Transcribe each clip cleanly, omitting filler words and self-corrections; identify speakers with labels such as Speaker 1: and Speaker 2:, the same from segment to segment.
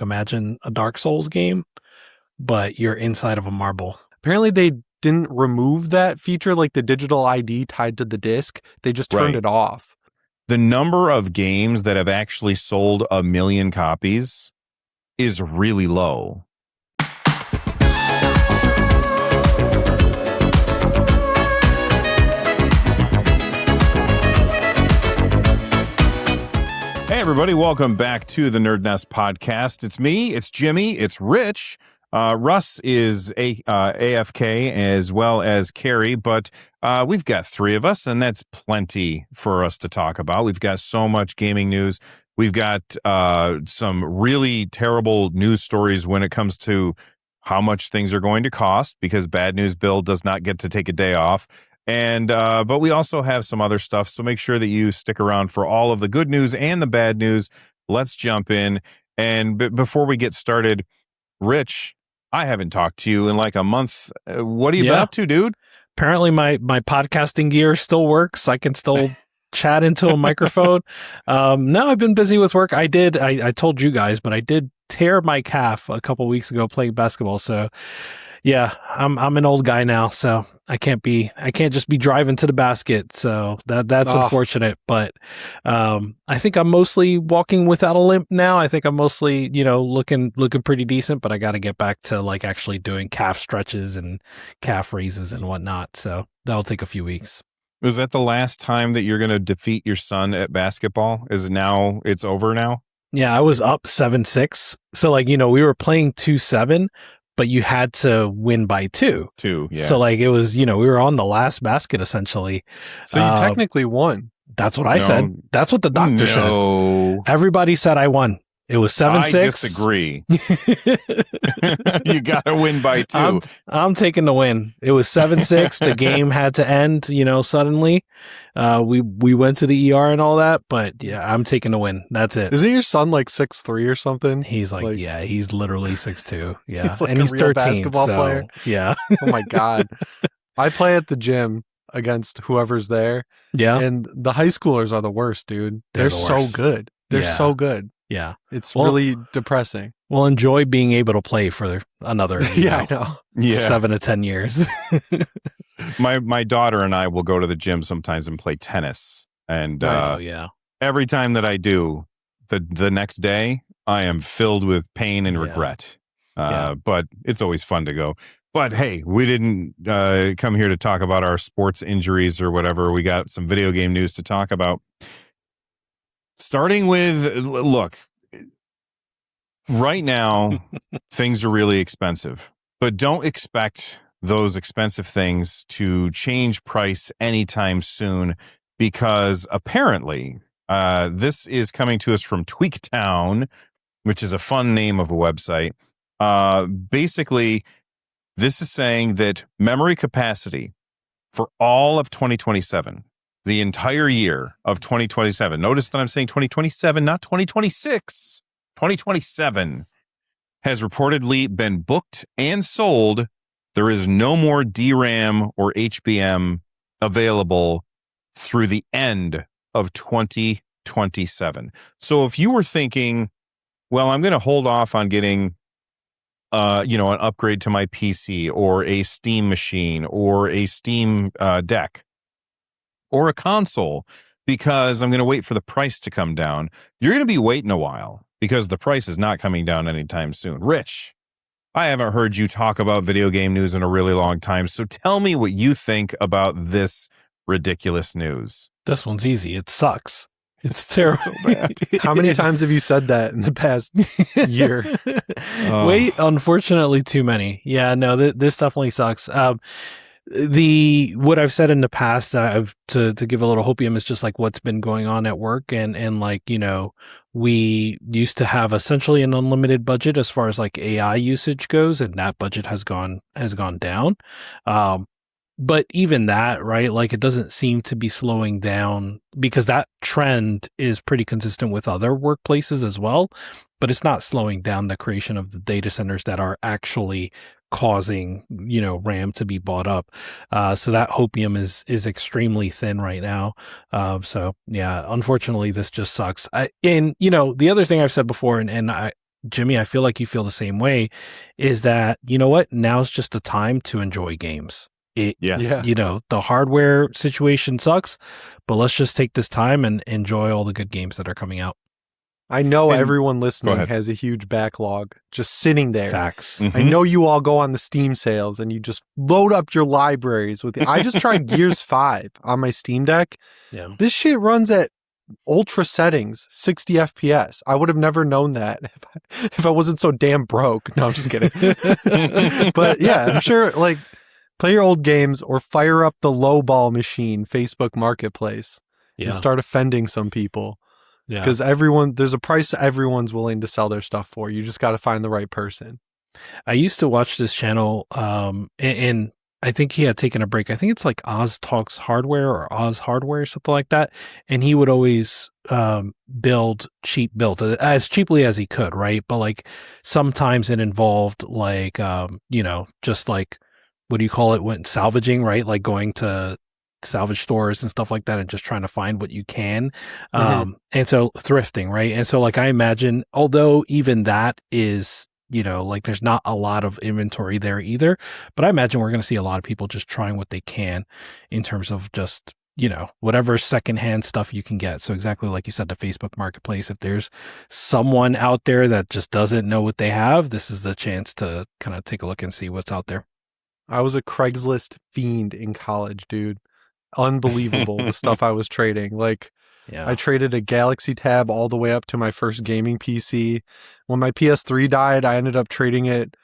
Speaker 1: Imagine a Dark Souls game, but you're inside of a marble.
Speaker 2: Apparently they didn't remove that feature, like the digital ID tied to the disc. They just turned it off.
Speaker 3: The number of games that have actually sold 1 million copies is really low. Hey, everybody. Welcome back to the NerdNest podcast. It's me, it's Jimmy, it's Rich. Russ is AFK as well as Carrie, but we've got 3 of us, and that's plenty for us to talk about. We've got so much gaming news. We've got some really terrible news stories when it comes to how much things are going to cost, because Bad News Bill does not get to take a day off. And but we also have some other stuff, so make sure that you stick around for all of the good news and the bad news. Let's jump in. And before we get started, Rich, I haven't talked to you in like a month. What have you been up to, dude?
Speaker 1: Apparently my podcasting gear still works. I can still chat into a microphone. No, I've been busy with work. I told you guys, but I did tear my calf a couple weeks ago playing basketball. So yeah, I'm an old guy now, so I can't just be driving to the basket. So that's unfortunate, but I think I'm mostly walking without a limp now. I think I'm mostly, looking pretty decent, but I got to get back to like actually doing calf stretches and calf raises and whatnot. So that'll take a few weeks.
Speaker 3: Was that the last time that you're going to defeat your son at basketball? It's over now?
Speaker 1: Yeah, I was up 7-6. So like, we were playing 2-7. But you had to win by 2.
Speaker 3: 2, yeah.
Speaker 1: So like it was, we were on the last basket essentially.
Speaker 2: So you technically won.
Speaker 1: That's what I said. That's what the doctor said. Everybody said I won. It was 7-6.
Speaker 3: I disagree. You got to win by 2.
Speaker 1: I'm taking the win. It was 7-6. The game had to end, suddenly. We went to the ER and all that, but yeah, I'm taking the win. That's it.
Speaker 2: Isn't your son like 6'3" or something?
Speaker 1: He's like yeah, he's literally 6'2". Yeah.
Speaker 2: He's like
Speaker 1: and he's
Speaker 2: real
Speaker 1: 13
Speaker 2: basketball player.
Speaker 1: Yeah.
Speaker 2: Oh my God. I play at the gym against whoever's there.
Speaker 1: Yeah.
Speaker 2: And the high schoolers are the worst, dude. They're
Speaker 1: the
Speaker 2: so
Speaker 1: worst.
Speaker 2: good. They're so good.
Speaker 1: Yeah.
Speaker 2: It's really depressing.
Speaker 1: Well, enjoy being able to play for another
Speaker 2: I know.
Speaker 1: 7 to 10 years.
Speaker 3: My daughter and I will go to the gym sometimes and play tennis. And every time that I do, the next day, I am filled with pain and regret. But it's always fun to go. But hey, we didn't come here to talk about our sports injuries or whatever. We got some video game news to talk about. Starting with, look, right now, things are really expensive, but don't expect those expensive things to change price anytime soon, because apparently this is coming to us from Tweaktown, which is a fun name of a website. Basically, this is saying that memory capacity for all of 2027, the entire year of 2027. Notice that I'm saying 2027, not 2026. 2027 has reportedly been booked and sold. There is no more DRAM or HBM available through the end of 2027. So if you were thinking, well, I'm going to hold off on getting an upgrade to my PC or a Steam machine or a Steam deck, or a console, because I'm going to wait for the price to come down, you're going to be waiting a while, because the price is not coming down anytime soon. Rich, I haven't heard you talk about video game news in a really long time, so tell me what you think about this ridiculous news.
Speaker 1: This one's easy. It sucks. It's terrible.
Speaker 3: So bad.
Speaker 2: How many times have you said that in the past year?
Speaker 1: Wait, unfortunately, too many. Yeah, no, this definitely sucks. What I've said in the past, to give a little hopium, is just like what's been going on at work, and like, we used to have essentially an unlimited budget as far as like AI usage goes, and that budget has gone down. But even that, right? Like it doesn't seem to be slowing down, because that trend is pretty consistent with other workplaces as well, but it's not slowing down the creation of the data centers that are actually causing, RAM to be bought up. So that hopium is extremely thin right now. So yeah, unfortunately this just sucks. And the other thing I've said before, and Jimmy, I feel like you feel the same way, is that, you know what? Now's just the time to enjoy games.
Speaker 3: Yes.
Speaker 2: Yeah.
Speaker 1: You know, the hardware situation sucks, but let's just take this time and enjoy all the good games that are coming out.
Speaker 2: I know
Speaker 3: And-
Speaker 2: everyone
Speaker 3: Go
Speaker 2: listening
Speaker 3: ahead.
Speaker 2: has a huge backlog just sitting there.
Speaker 1: Facts.
Speaker 3: Mhm.
Speaker 2: I know you all go on the Steam sales and you just load up your libraries with I just tried Gears 5 on my Steam Deck.
Speaker 1: Yeah.
Speaker 2: This shit runs at ultra settings, 60 FPS. I would have never known that if I wasn't so damn broke. No, I'm just kidding. But yeah, I'm sure like play your old games or fire up the lowball machine Facebook Marketplace and start offending some people.
Speaker 1: Yeah.
Speaker 2: Because there's a price everyone's willing to sell their stuff for. You just got to find the right person.
Speaker 1: I used to watch this channel, and I think he had taken a break. I think it's like Oz Talks Hardware or Oz Hardware or something like that. And he would always build cheap builds as cheaply as he could, right? But like sometimes it involved like, you know, just like, what do you call it when salvaging, right? Like going to salvage stores and stuff like that and just trying to find what you can. And so thrifting, right? And so like I imagine, although even that is, you know, like there's not a lot of inventory there either, but I imagine we're going to see a lot of people just trying what they can in terms of just, you know, whatever secondhand stuff you can get. So exactly like you said, the Facebook Marketplace, if there's someone out there that just doesn't know what they have, this is the chance to kind of take a look and see what's out there.
Speaker 2: I was a Craigslist fiend in college, dude. Unbelievable the stuff I was trading. Like I traded a Galaxy Tab all the way up to my first gaming PC. When my PS3 died, I ended up trading it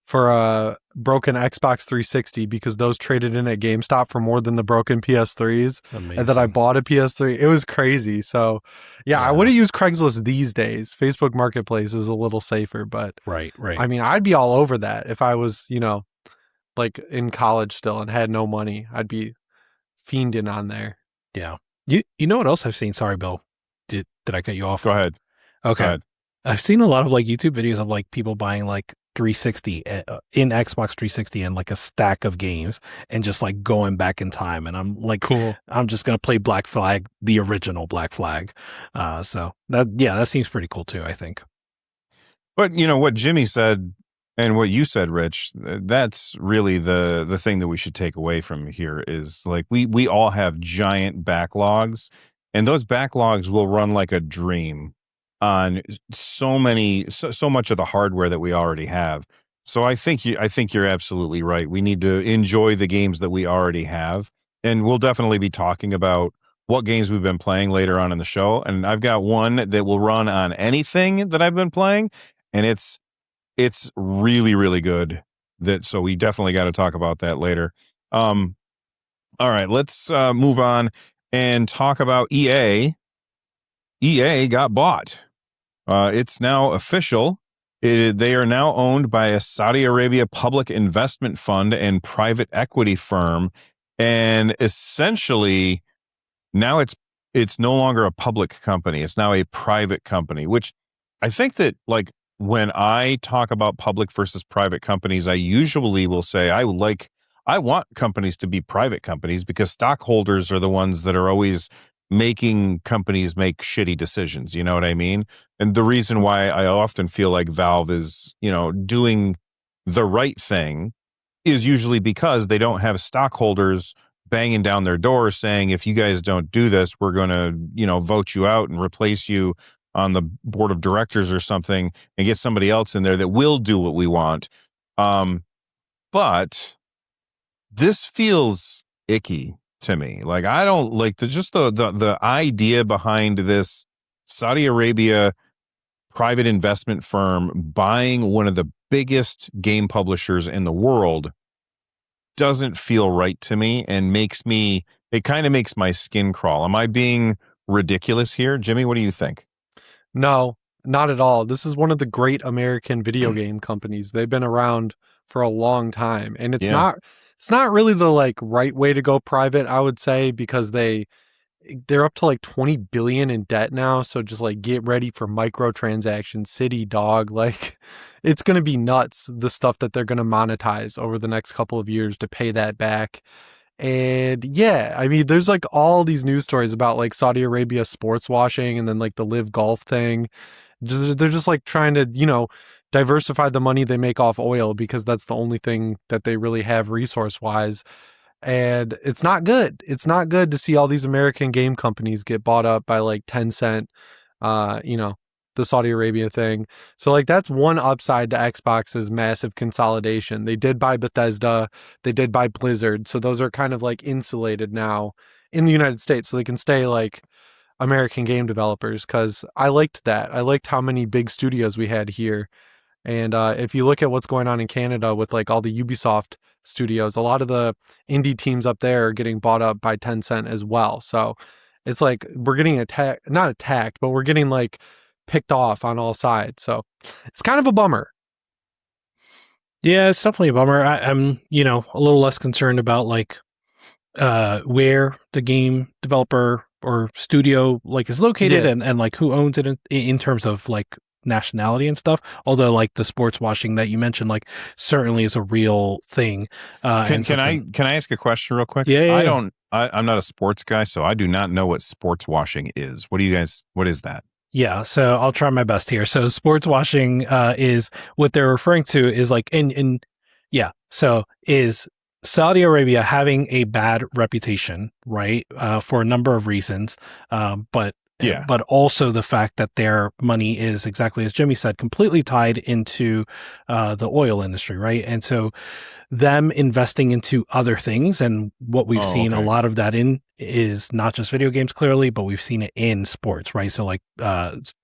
Speaker 2: for a broken Xbox 360 because those traded in at GameStop for more than the broken PS3s.
Speaker 1: Amazing.
Speaker 2: And then I bought a PS3. It was crazy. So yeah, I wouldn't use Craigslist these days. Facebook Marketplace is a little safer, but
Speaker 1: right.
Speaker 2: I mean, I'd be all over that if I was, you know, like in college still and had no money. I'd be fiending on there.
Speaker 1: Yeah. You know what else I've seen? Sorry, Bill. Did I cut you off?
Speaker 3: Go ahead.
Speaker 1: Okay.
Speaker 3: Go ahead.
Speaker 1: I've seen a lot of like YouTube videos of like people buying like 360 in Xbox 360 and like a stack of games and just like going back in time. And I'm like,
Speaker 2: cool.
Speaker 1: I'm just going to play Black Flag, the original Black Flag. So that seems pretty cool too, I think.
Speaker 3: But you know what Jimmy said and what you said, Rich, that's really the thing that we should take away from here is like we all have giant backlogs, and those backlogs will run like a dream on so much of the hardware that we already have. So I think you're absolutely right. We need to enjoy the games that we already have, and we'll definitely be talking about what games we've been playing later on in the show. And I've got one that will run on anything that I've been playing, and it's really, really good. So we definitely got to talk about that later. All right, let's move on and talk about EA. EA got bought. It's now official. They are now owned by a Saudi Arabia public investment fund and private equity firm, and essentially now it's no longer a public company. It's now a private company, which I think that like when I talk about public versus private companies, I usually will say I want companies to be private companies because stockholders are the ones that are always making companies make shitty decisions. You know what I mean? And the reason why I often feel like Valve is, you know, doing the right thing is usually because they don't have stockholders banging down their door saying, if you guys don't do this, we're going to, you know, vote you out and replace you on the board of directors or something and get somebody else in there that will do what we want. But this feels icky to me. Like I don't like the idea behind this Saudi Arabia private investment firm buying one of the biggest game publishers in the world doesn't feel right to me and it kind of makes my skin crawl. Am I being ridiculous here? Jimmy, what do you think?
Speaker 2: No, not at all. This is one of the great American video game companies. They've been around for a long time, and it's not really the like right way to go private, I would say, because they're up to like 20 billion in debt now, so just like get ready for microtransactions, city dog. Like it's going to be nuts the stuff that they're going to monetize over the next couple of years to pay that back. And yeah, I mean, there's like all these news stories about like Saudi Arabia sports washing and then like the Live Golf thing. They're just like trying to, diversify the money they make off oil because that's the only thing that they really have resource wise. And it's not good. It's not good to see all these American game companies get bought up by like Tencent, the Saudi Arabia thing. So like that's one upside to Xbox's massive consolidation. They did buy Bethesda, they did buy Blizzard. So those are kind of like insulated now in the United States. So they can stay like American game developers because I liked that. I liked how many big studios we had here. And if you look at what's going on in Canada with like all the Ubisoft studios, a lot of the indie teams up there are getting bought up by Tencent as well. So it's like we're getting not attacked, but we're getting like picked off on all sides. So it's kind of a bummer.
Speaker 1: Yeah, it's definitely a bummer. I'm, a little less concerned about like where the game developer or studio like is located and like who owns it in terms of like nationality and stuff. Although like the sports washing that you mentioned, like certainly is a real thing.
Speaker 3: Can I ask a question real quick?
Speaker 1: Yeah.
Speaker 3: I'm not a sports guy, so I do not know what sports washing is. What is that?
Speaker 1: Yeah, so I'll try my best here. So sports washing is what they're referring to is like is Saudi Arabia having a bad reputation, right? For a number of reasons, but also the fact that their money is, exactly as Jimmy said, completely tied into the oil industry, right? And so them investing into other things, and what we've seen a lot of that in is not just video games clearly, but we've seen it in sports, right? So like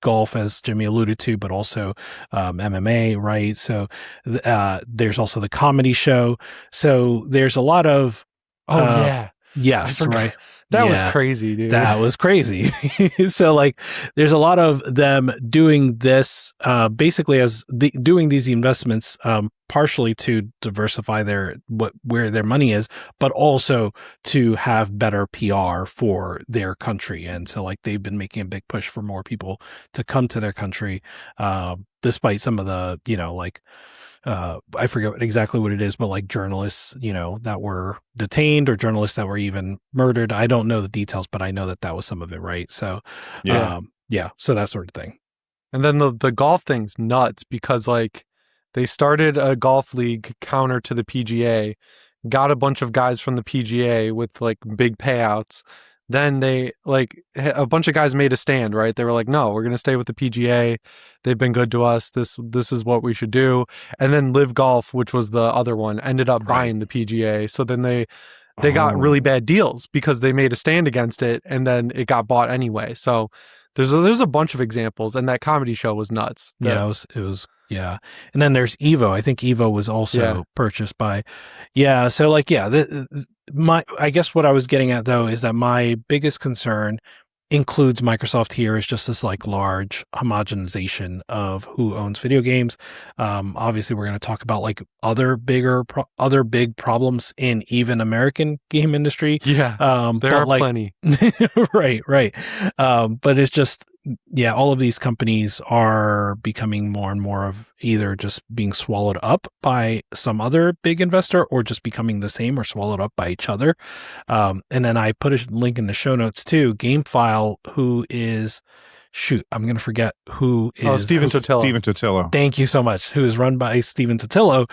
Speaker 1: golf, as Jimmy alluded to, but also MMA, right? So there's also the comedy show. So there's a lot of yes, right.
Speaker 2: That was crazy, dude.
Speaker 1: That was crazy. So like there's a lot of them doing this basically doing these investments partially to diversify where their money is, but also to have better PR for their country. And so like they've been making a big push for more people to come to their country, despite some of the, I forget exactly what it is, but like journalists, that were detained or journalists that were even murdered. I don't know the details, but I know that was some of it, right? So, so that sort of thing.
Speaker 2: And then the golf thing's nuts because like they started a golf league counter to the PGA, got a bunch of guys from the PGA with like big payouts. Then they a bunch of guys made a stand, right? They were like, no, we're going to stay with the PGA. They've been good to us. This is what we should do. And then Live Golf, which was the other one, ended up buying the PGA. So then they got really bad deals because they made a stand against it and then it got bought anyway. So there's a bunch of examples, and that comedy show was nuts.
Speaker 1: It was. And then there's Evo. I think Evo was also purchased by, so like, I guess what I was getting at though is that my biggest concern includes Microsoft here is just this like large homogenization of who owns video games. Obviously we're going to talk about like other big problems in even American game industry.
Speaker 2: There are plenty.
Speaker 1: Right. But it's just, all of these companies are becoming more and more of either just being swallowed up by some other big investor or just becoming the same or swallowed up by each other. And then I put a link in the show notes too. GameFile, who is, I'm going to forget who is.
Speaker 2: Stephen Totilo.
Speaker 3: Stephen Totilo.
Speaker 1: Thank you so much. Who is run by Stephen Totilo.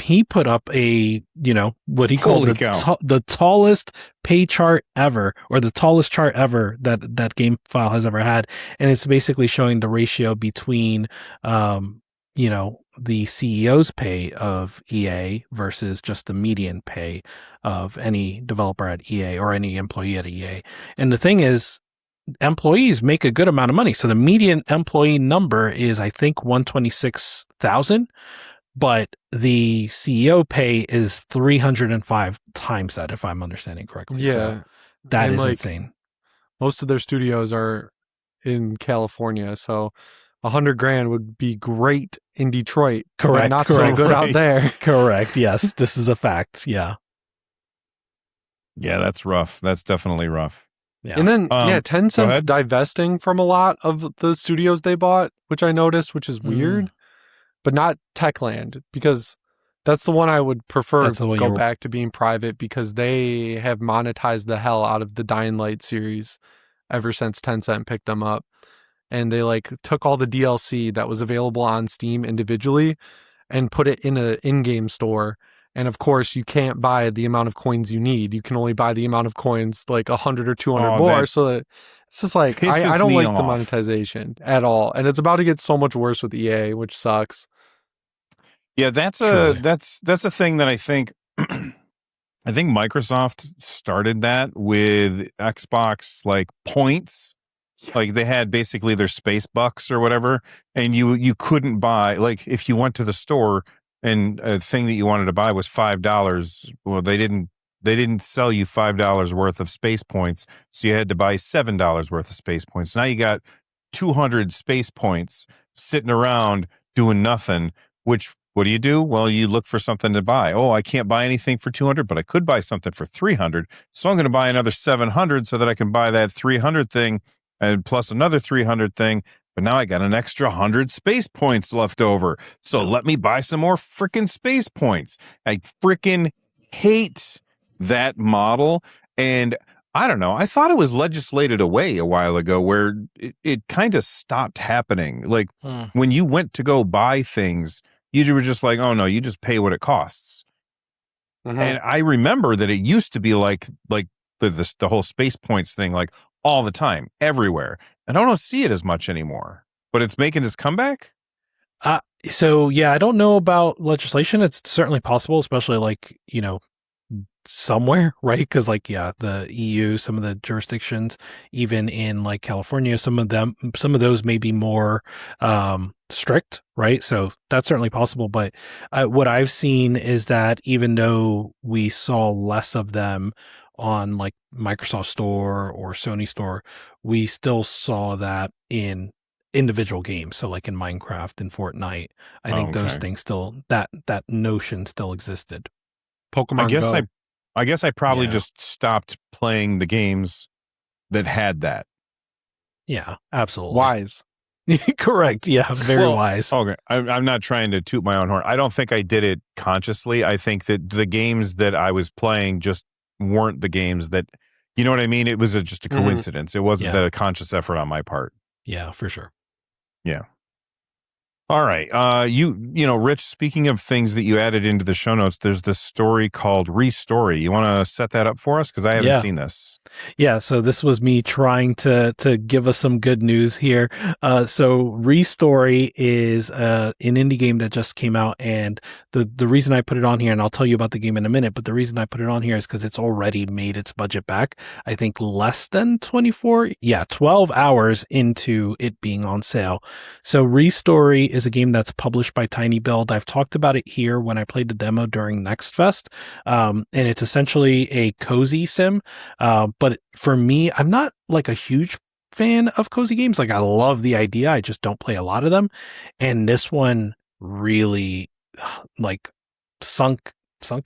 Speaker 1: He put up what he called the tallest pay chart ever, or the tallest chart ever that GameFile has ever had. And it's basically showing the ratio between, the CEO's pay of EA versus just the median pay of any developer at EA or any employee at EA. And the thing is, employees make a good amount of money. So the median employee number is, I think, 126,000, but the CEO pay is 305 times that, if I'm understanding correctly.
Speaker 2: Yeah.
Speaker 1: So that is insane.
Speaker 2: Most of their studios are in California, so $100,000 would be great in Detroit.
Speaker 1: Correct.
Speaker 2: But not so good out there.
Speaker 1: Correct. Yes, this is a fact. Yeah.
Speaker 3: Yeah, that's rough. That's definitely rough.
Speaker 2: Yeah. And then, Tencent's divesting from a lot of the studios they bought, which I noticed, which is weird, but not Techland, because that's the one I would prefer to go back to being private, because they have monetized the hell out of the Dying Light series ever since Tencent picked them up. and they like took all the DLC that was available on Steam individually and put it in an in-game store. And of course, you can't buy the amount of coins you need. You can only buy the amount of coins, like 100 or 200 more.
Speaker 3: That
Speaker 2: So that it's just like, I
Speaker 3: pisses
Speaker 2: don't
Speaker 3: me
Speaker 2: like the
Speaker 3: off.
Speaker 2: monetization at all. And it's about to get so much worse with EA, which sucks.
Speaker 3: Yeah, that's
Speaker 1: Truly.
Speaker 3: a thing that I think I think Microsoft started that with Xbox like points. Like they had basically their space bucks or whatever, and you couldn't buy, like if you went to the store and a thing that you wanted to buy was $5. Well, they didn't sell you $5 worth of space points, so you had to buy $7 worth of space points. Now you got 200 space points sitting around doing nothing. Which what do? Well, you look for something to buy. Oh, I can't buy anything for 200, but I could buy something for 300. So I'm going to buy another 700 so that I can buy that 300 thing and plus another 300 thing. But now I got an extra 100 space points left over. So let me buy some more freaking space points. I freaking hate that model. And I don't know. I thought it was legislated away a while ago where it kind of stopped happening. Like when you went to go buy things, you were just like, oh no, you just pay what it costs.
Speaker 2: Mm-hmm.
Speaker 3: And I remember that it used to be like the whole space points thing, like all the time, everywhere. And I don't see it as much anymore, but it's making its comeback.
Speaker 1: So yeah, I don't know about legislation. It's certainly possible, especially like, somewhere, right? Because like, yeah, the EU, some of the jurisdictions, even in like California, some of those may be more strict, right? So that's certainly possible. But what I've seen is that even though we saw less of them on like Microsoft Store or Sony Store, we still saw that in individual games. So like in Minecraft and Fortnite, I think those things still, that notion still existed.
Speaker 2: Pokemon Go.
Speaker 3: I guess I probably just stopped playing the games that had that.
Speaker 1: Yeah, absolutely.
Speaker 2: Wise.
Speaker 1: Correct. Yeah, very wise.
Speaker 3: Okay. I'm not trying to toot my own horn. I don't think I did it consciously. I think that the games that I was playing just weren't the games that, you know what I mean? It was just a coincidence. It wasn't that a conscious effort on my part.
Speaker 1: Yeah, for sure.
Speaker 3: Yeah. All right. Rich, speaking of things that you added into the show notes, there's this story called Restory. You want to set that up for us? Because I haven't seen this.
Speaker 1: Yeah, so this was me trying to give us some good news here. So Restory is an indie game that just came out, and the reason I put it on here, and I'll tell you about the game in a minute, but the reason I put it on here is because it's already made its budget back. I think less than 12 hours into it being on sale. So Restory is a game that's published by Tiny Build. I've talked about it here when I played the demo during Next Fest, and it's essentially a cozy sim. But for me, I'm not like a huge fan of cozy games. Like I love the idea. I just don't play a lot of them. And this one really like sunk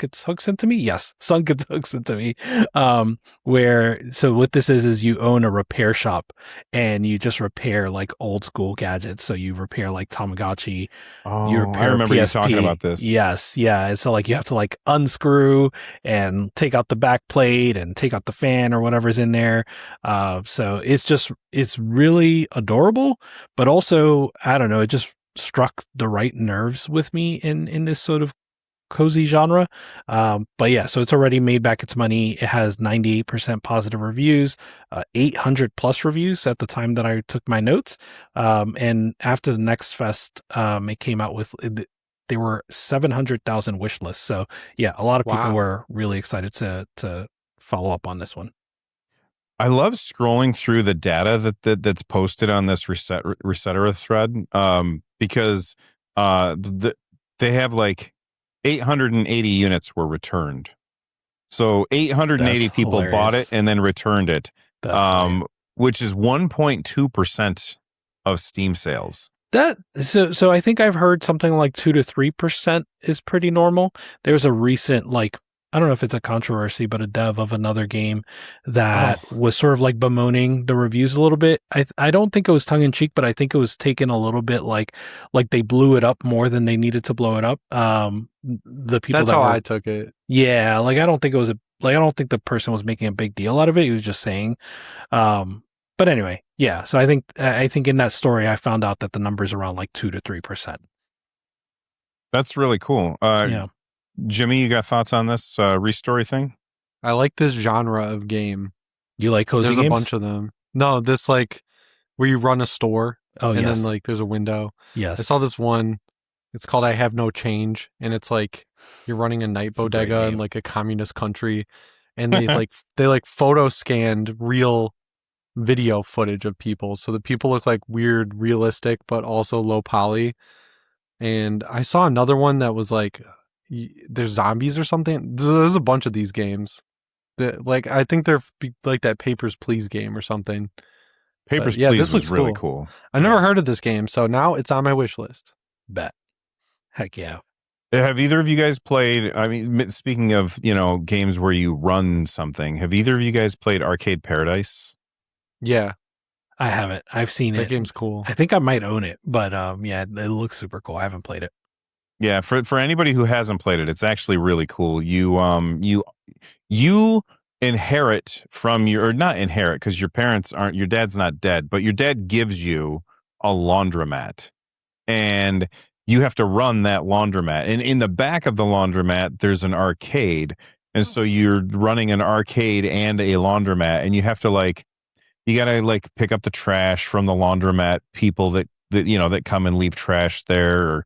Speaker 1: its hooks into me. Yes. Sunk its hooks into me. So what this is you own a repair shop and you just repair like old school gadgets. So you repair like Tamagotchi. You repair
Speaker 3: I remember
Speaker 1: PSP.
Speaker 3: you talking about this.
Speaker 1: Yes. Yeah. So like you have to like unscrew and take out the back plate and take out the fan or whatever's in there. So it's really adorable, but also, I don't know, it just struck the right nerves with me in this sort of cozy genre. But yeah, so it's already made back its money. It has 98% positive reviews, 800 plus reviews at the time that I took my notes. And after the Next Fest, it came out with, there were 700,000 wish lists. So yeah, a lot of people were really excited to follow up on this one.
Speaker 3: I love scrolling through the data that's posted on this Restory thread, because they have like 880 units were returned. So 880 people bought it and then returned it, which is 1.2% of Steam sales.
Speaker 1: So I think I've heard something like 2 to 3% is pretty normal. There's a recent, like, I don't know if it's a controversy, but a dev of another game that was sort of like bemoaning the reviews a little bit. I don't think it was tongue in cheek, but I think it was taken a little bit like they blew it up more than they needed to blow it up. The people
Speaker 2: that's how I took it.
Speaker 1: Yeah, like I don't think it was I don't think the person was making a big deal out of it. He was just saying, But anyway, yeah. So I think in that story, I found out that the number's around like 2 to 3%.
Speaker 3: That's really cool.
Speaker 1: Yeah.
Speaker 3: Jimmy, you got thoughts on this Restory thing?
Speaker 2: I like this genre of game.
Speaker 1: You like cozy
Speaker 2: There's
Speaker 1: games?
Speaker 2: a bunch of them. No, this like where you run a store and
Speaker 1: yes.
Speaker 2: then like there's a window.
Speaker 1: Yes.
Speaker 2: I saw this one. It's called I Have No Change, and it's like you're running a night
Speaker 1: It's a great
Speaker 2: bodega in
Speaker 1: name.
Speaker 2: like a communist country, and they like photo scanned real video footage of people, so the people look like weird, realistic, but also low poly. And I saw another one that was like there's zombies or something. There's a bunch of these games that like I think they're like that Papers, Please game or something.
Speaker 3: Papers,
Speaker 2: But, yeah,
Speaker 3: Please
Speaker 2: this looks
Speaker 3: was really cool.
Speaker 2: I never heard of this game, so now it's on my wish list.
Speaker 1: Bet. Heck yeah.
Speaker 3: Have either of you guys played, I mean, speaking of, games where you run something, have either of you guys played Arcade Paradise?
Speaker 2: Yeah.
Speaker 1: I haven't. I've seen it.
Speaker 2: That game's cool.
Speaker 1: I think I might own it, but yeah, it looks super cool. I haven't played it.
Speaker 3: Yeah, for anybody who hasn't played it, it's actually really cool. You inherit from or not inherit because your dad's not dead, but your dad gives you a laundromat. And you have to run that laundromat. And in the back of the laundromat, there's an arcade. And so you're running an arcade and a laundromat, and you have to you got to pick up the trash from the laundromat people that come and leave trash there, or,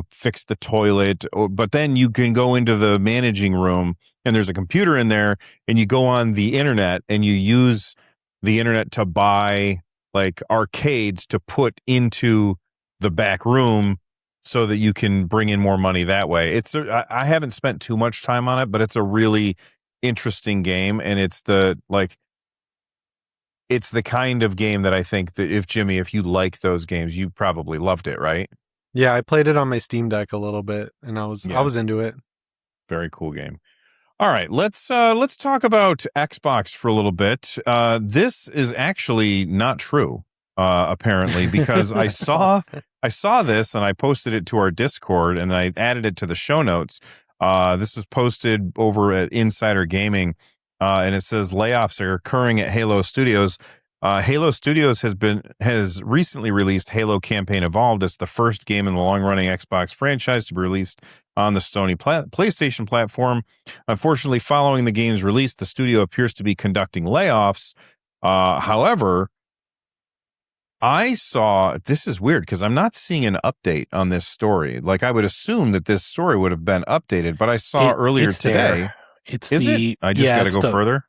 Speaker 3: fix the toilet. But then you can go into the managing room and there's a computer in there, and you go on the internet and you use the internet to buy arcades to put into the back room so that you can bring in more money that way. I haven't spent too much time on it, but it's a really interesting game. And it's the kind of game that I think that if you like those games, you probably loved it, right?
Speaker 2: Yeah, I played it on my Steam Deck a little bit, and I was into it.
Speaker 3: Very cool game. All right, let's talk about Xbox for a little bit. This is actually not true, apparently, because I saw this and I posted it to our Discord and I added it to the show notes. This was posted over at Insider Gaming, and it says layoffs are occurring at Halo Studios. Halo Studios has recently released Halo Campaign Evolved. It's the first game in the long-running Xbox franchise to be released on the Sony PlayStation platform. Unfortunately, following the game's release, the studio appears to be conducting layoffs. However, this is weird because I'm not seeing an update on this story. I would assume that this story would have been updated, but I saw earlier today. Is it? I just got to go further.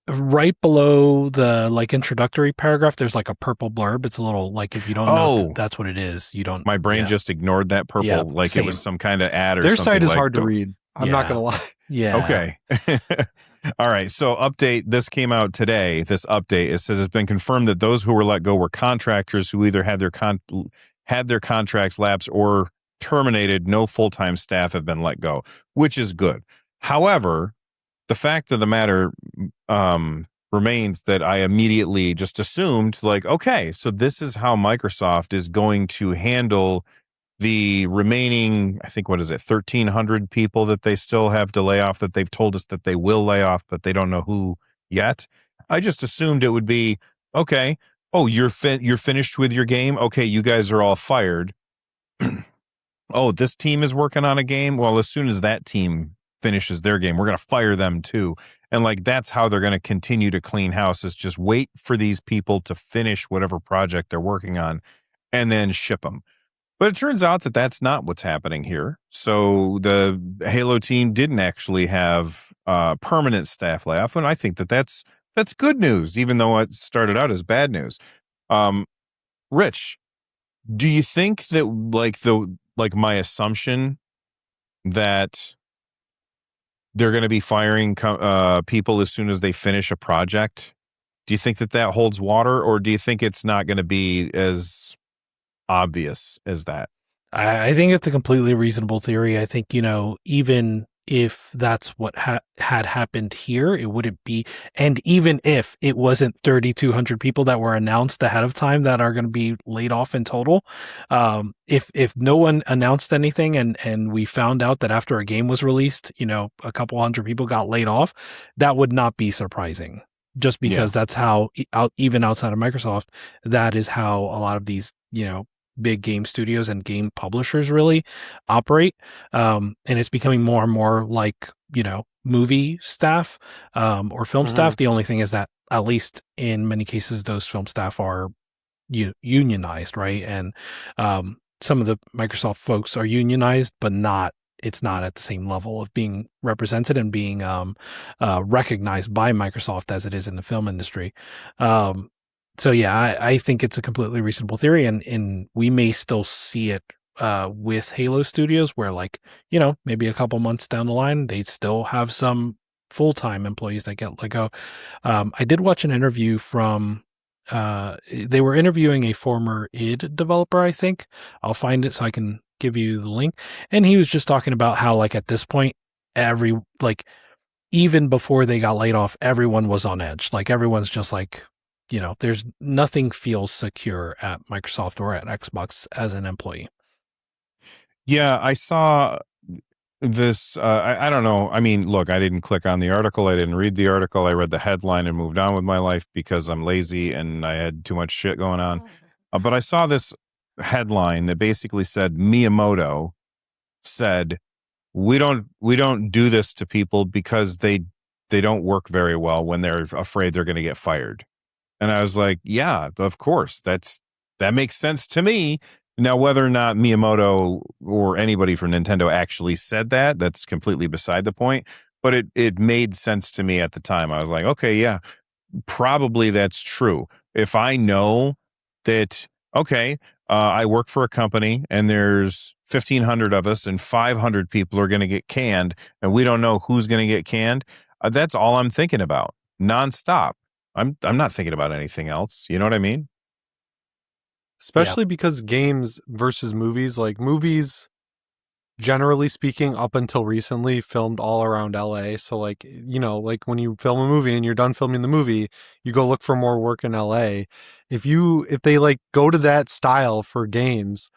Speaker 1: Right below the introductory paragraph, there's a purple blurb. It's a little if you don't know that's what it is, you don't.
Speaker 3: My brain just ignored that purple, it was some kind of ad or
Speaker 2: Their
Speaker 3: something.
Speaker 2: Their site is hard to read. I'm not gonna lie.
Speaker 1: Yeah.
Speaker 3: Okay. All right. So update. This came out today. This update. It says it's been confirmed that those who were let go were contractors who either had their contracts lapse or terminated. No full-time staff have been let go, which is good. However, the fact of the matter remains that I immediately just assumed okay, so this is how Microsoft is going to handle the remaining, I think, 1,300 people that they still have to lay off, that they've told us that they will lay off, but they don't know who yet. I just assumed it would be, okay, oh, you're finished with your game? Okay, you guys are all fired. Oh, this team is working on a game? Well, as soon as that team finishes their game, we're going to fire them too. And that's how they're going to continue to clean house, is just wait for these people to finish whatever project they're working on and then ship them. But it turns out that that's not what's happening here. So the Halo team didn't actually have permanent staff layoff, and I think that that's good news, even though it started out as bad news. Rich, do you think that my assumption that they're going to be firing people as soon as they finish a project, do you think that holds water, or do you think it's not going to be as obvious as that?
Speaker 1: I think it's a completely reasonable theory. I think, even if that's what had happened here, it wouldn't be. And even if it wasn't 3,200 people that were announced ahead of time that are going to be laid off in total, if no one announced anything and we found out that after a game was released, a couple hundred people got laid off, that would not be surprising. just because that's how even outside of Microsoft, that is how a lot of these, big game studios and game publishers really operate. And it's becoming more and more like, movie staff, or film staff. The only thing is that at least in many cases, those film staff are unionized, right? And some of the Microsoft folks are unionized, but it's not at the same level of being represented and being recognized by Microsoft as it is in the film industry. So yeah, I think it's a completely reasonable theory, and we may still see it with Halo Studios, where maybe a couple months down the line, they still have some full-time employees that get let go. I did watch an interview from they were interviewing a former id developer, I think. I'll find it so I can give you the link. And he was just talking about how at this point, even before they got laid off, everyone was on edge. Everyone's just there's nothing feels secure at Microsoft or at Xbox as an employee.
Speaker 3: Yeah, I saw this. I don't know. I mean, look, I didn't click on the article. I didn't read the article. I read the headline and moved on with my life because I'm lazy and I had too much shit going on. But I saw this headline that basically said Miyamoto said, we don't do this to people because they don't work very well when they're afraid they're going to get fired. And I was like, yeah, of course, that makes sense to me. Now, whether or not Miyamoto or anybody from Nintendo actually said that, that's completely beside the point. But it made sense to me at the time. I was like, okay, yeah, probably that's true. If I know that, okay, I work for a company and there's 1,500 of us and 500 people are going to get canned and we don't know who's going to get canned, that's all I'm thinking about nonstop. I'm not thinking about anything else. You know what I mean?
Speaker 2: Especially because games versus movies, movies, generally speaking, up until recently, filmed all around LA. So when you film a movie and you're done filming the movie, you go look for more work in LA. If they go to that style for games,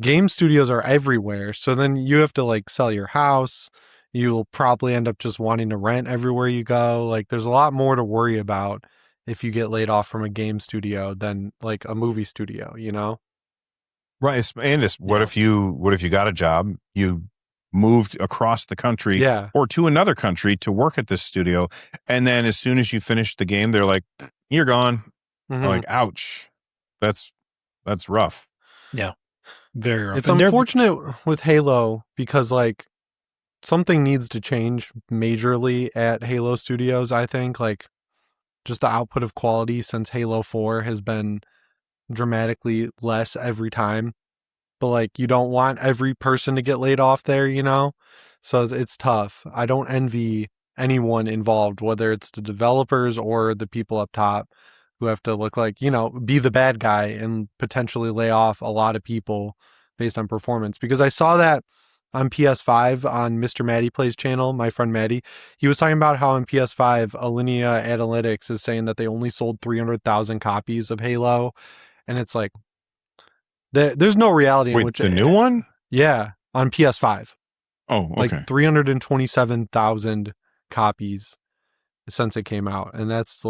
Speaker 2: game studios are everywhere. So then you have to sell your house. You'll probably end up just wanting to rent everywhere you go. There's a lot more to worry about if you get laid off from a game studio than a movie studio,
Speaker 3: Right. And what if you got a job, you moved across the country or to another country to work at this studio, and then as soon as you finish the game, they're like, you're gone. Like, ouch. That's rough.
Speaker 1: Yeah. Very rough.
Speaker 2: It's unfortunate with Halo because something needs to change majorly at Halo Studios, I think. Just the output of quality since Halo 4 has been dramatically less every time. But you don't want every person to get laid off there, So it's tough. I don't envy anyone involved, whether it's the developers or the people up top who have to look be the bad guy and potentially lay off a lot of people based on performance. Because I saw that on PS5 on Mr. Maddie Plays channel, my friend Maddie. He was talking about how on PS5, Alinea Analytics is saying that they only sold 300,000 copies of Halo. And it's there's no reality in which...
Speaker 3: the new one?
Speaker 2: Yeah, on PS5.
Speaker 3: Oh, okay.
Speaker 2: 327,000 copies since it came out. And that's